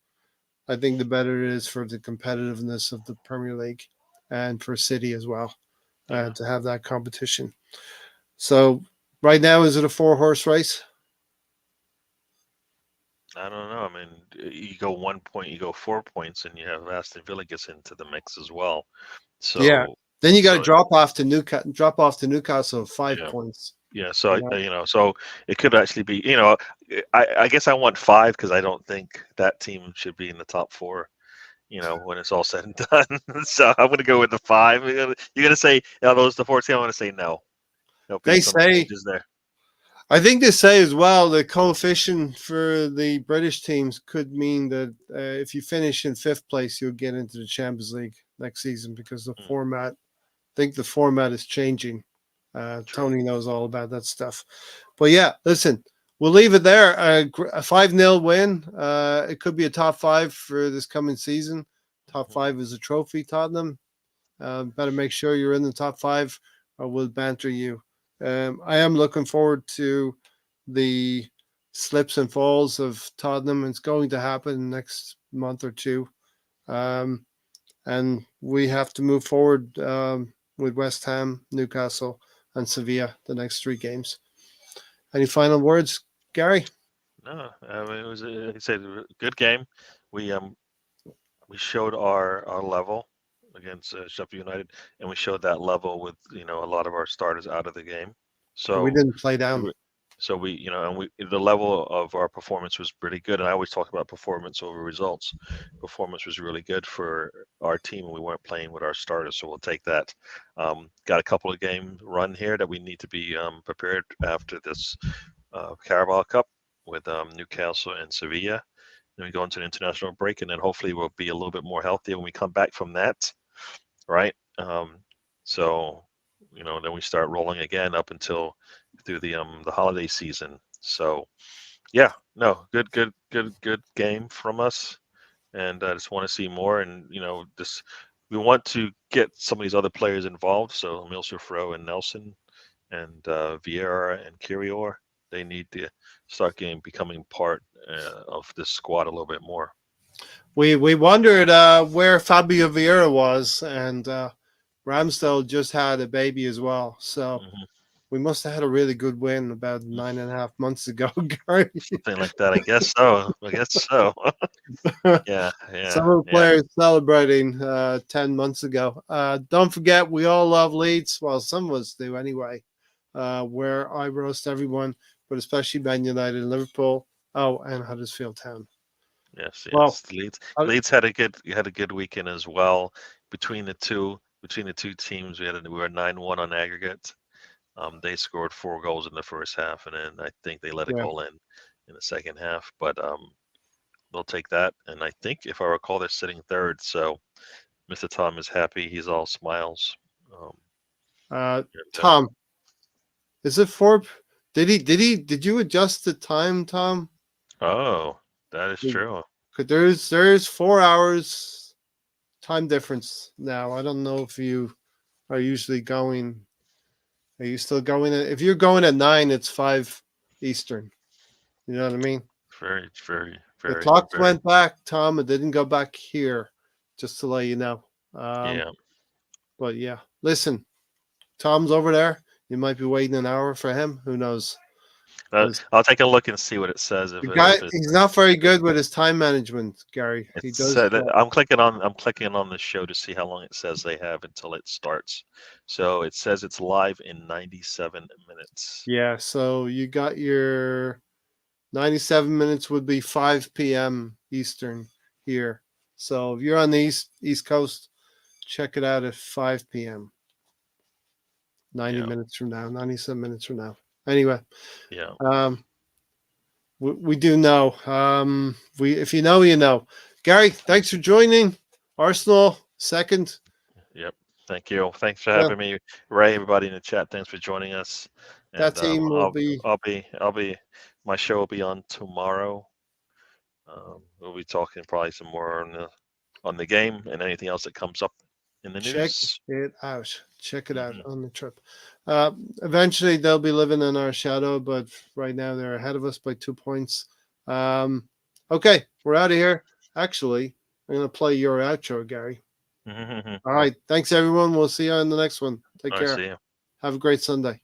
I think the better it is for the competitiveness of the Premier League and for City as well Yeah. to have that competition. So, right now, is it a four-horse race? I don't know. I mean, you go 1 point, you go 4 points, and you have Aston Villa gets into the mix as well. Yeah. So, Then you got to so drop off to Newcastle 5 points. yeah. So You know? so it could actually be. I guess I want 5 because I don't think that team should be in the top 4. When it's all said and done. So I'm going to go with the 5. You're going to say, those the 4 team. I'm going to say no. There'll be They some say, changes there. I think they say as well, the coefficient for the British teams could mean that if you finish in fifth place, you'll get into the Champions League next season because the Mm, format, I think the format is changing. true. Tony knows all about that stuff. But yeah, listen, we'll leave it there. A 5-0 win. It could be a top 5 for this coming season. Top Mhm. 5 is a trophy, Tottenham. Better make sure you're in the top 5 or we'll banter you. I am looking forward to the slips and falls of Tottenham. It's going to happen next month or two. Um, and we have to move forward with West Ham, Newcastle, and Sevilla the next 3 games. Any final words, Gary? No, I mean it was like I said, a good game. We we showed our level against Sheffield United, and we showed that level with a lot of our starters out of the game. We So didn't play we down. were, so we and we the level of our performance was pretty good. And I always talk about performance over results. Performance was really good for our team, and we weren't playing with our starters, so we'll take that. Got a couple of game run here that we need to be prepared after this Caraboa Cup with Newcastle and Sevilla. Then we go into an international break, and then hopefully we'll be a little bit more healthy when we come back from that, right? So then we start rolling again up until through the holiday season. So yeah, no, good game from us, and I just want to see more. And just we want to get some of these other players involved. So Emile Smith Rowe and Nelson and Viera and Kiwior, they need to start becoming part of this squad a little bit more. We wondered where Fabio Viera was, and Ramsdale just had a baby as well. So we must have had a really good win about 9.5 months ago, Gary. Something like that, I guess so. I guess so. Yeah. Some of the players celebrating 10 months ago. Don't forget, we all love Leeds. Well, some of us do anyway. Where I roast everyone, but especially Man United and Liverpool. Oh, and Huddersfield Town. Yes. Well, Leeds had a good weekend as well. Between the two teams, we were 9-1 on aggregate. They scored 4 goals in the first half, and then I think they let a goal in the second half. But they'll take that, and I think, if I recall, they're sitting third. So Mr. Tom is happy. He's all smiles. Tom, is it 4? Did you adjust the time, Tom? Oh, that is true. Because there's 4 hours time difference now. I don't know if you are usually going. Are you still going? If you're going at 9, it's 5 Eastern. You know what I mean? Very. The clocks went back, Tom. It didn't go back here, just to let you know. Yeah. But yeah, listen, Tom's over there. You might be waiting an hour for him. Who knows? I'll take a look and see what it says. He's not very good with his time management, Gary. He does. I'm clicking on the show to see how long it says they have until it starts. So it says it's live in 97 minutes. Yeah. So you got your 97 minutes would be 5 p.m. Eastern here. So if you're on the East Coast, check it out at 5 p.m. 90 minutes from now, 97 minutes from now. Anyway. Yeah. We do know. If you know, you know. Gary, thanks for joining. Arsenal second. Yep. Thank you. Thanks for having me, Ray. Everybody in the chat, thanks for joining us. And, that team will be. I'll be. My show will be on tomorrow. We'll be talking probably some more on the game and anything else that comes up in the news. Check it out on the trip. Eventually, they'll be living in our shadow, but right now they're ahead of us by 2 points. Okay, we're out of here. Actually, I'm going to play your outro, Gary. All right. Thanks, everyone. We'll see you on the next one. Take care. See you. Have a great Sunday.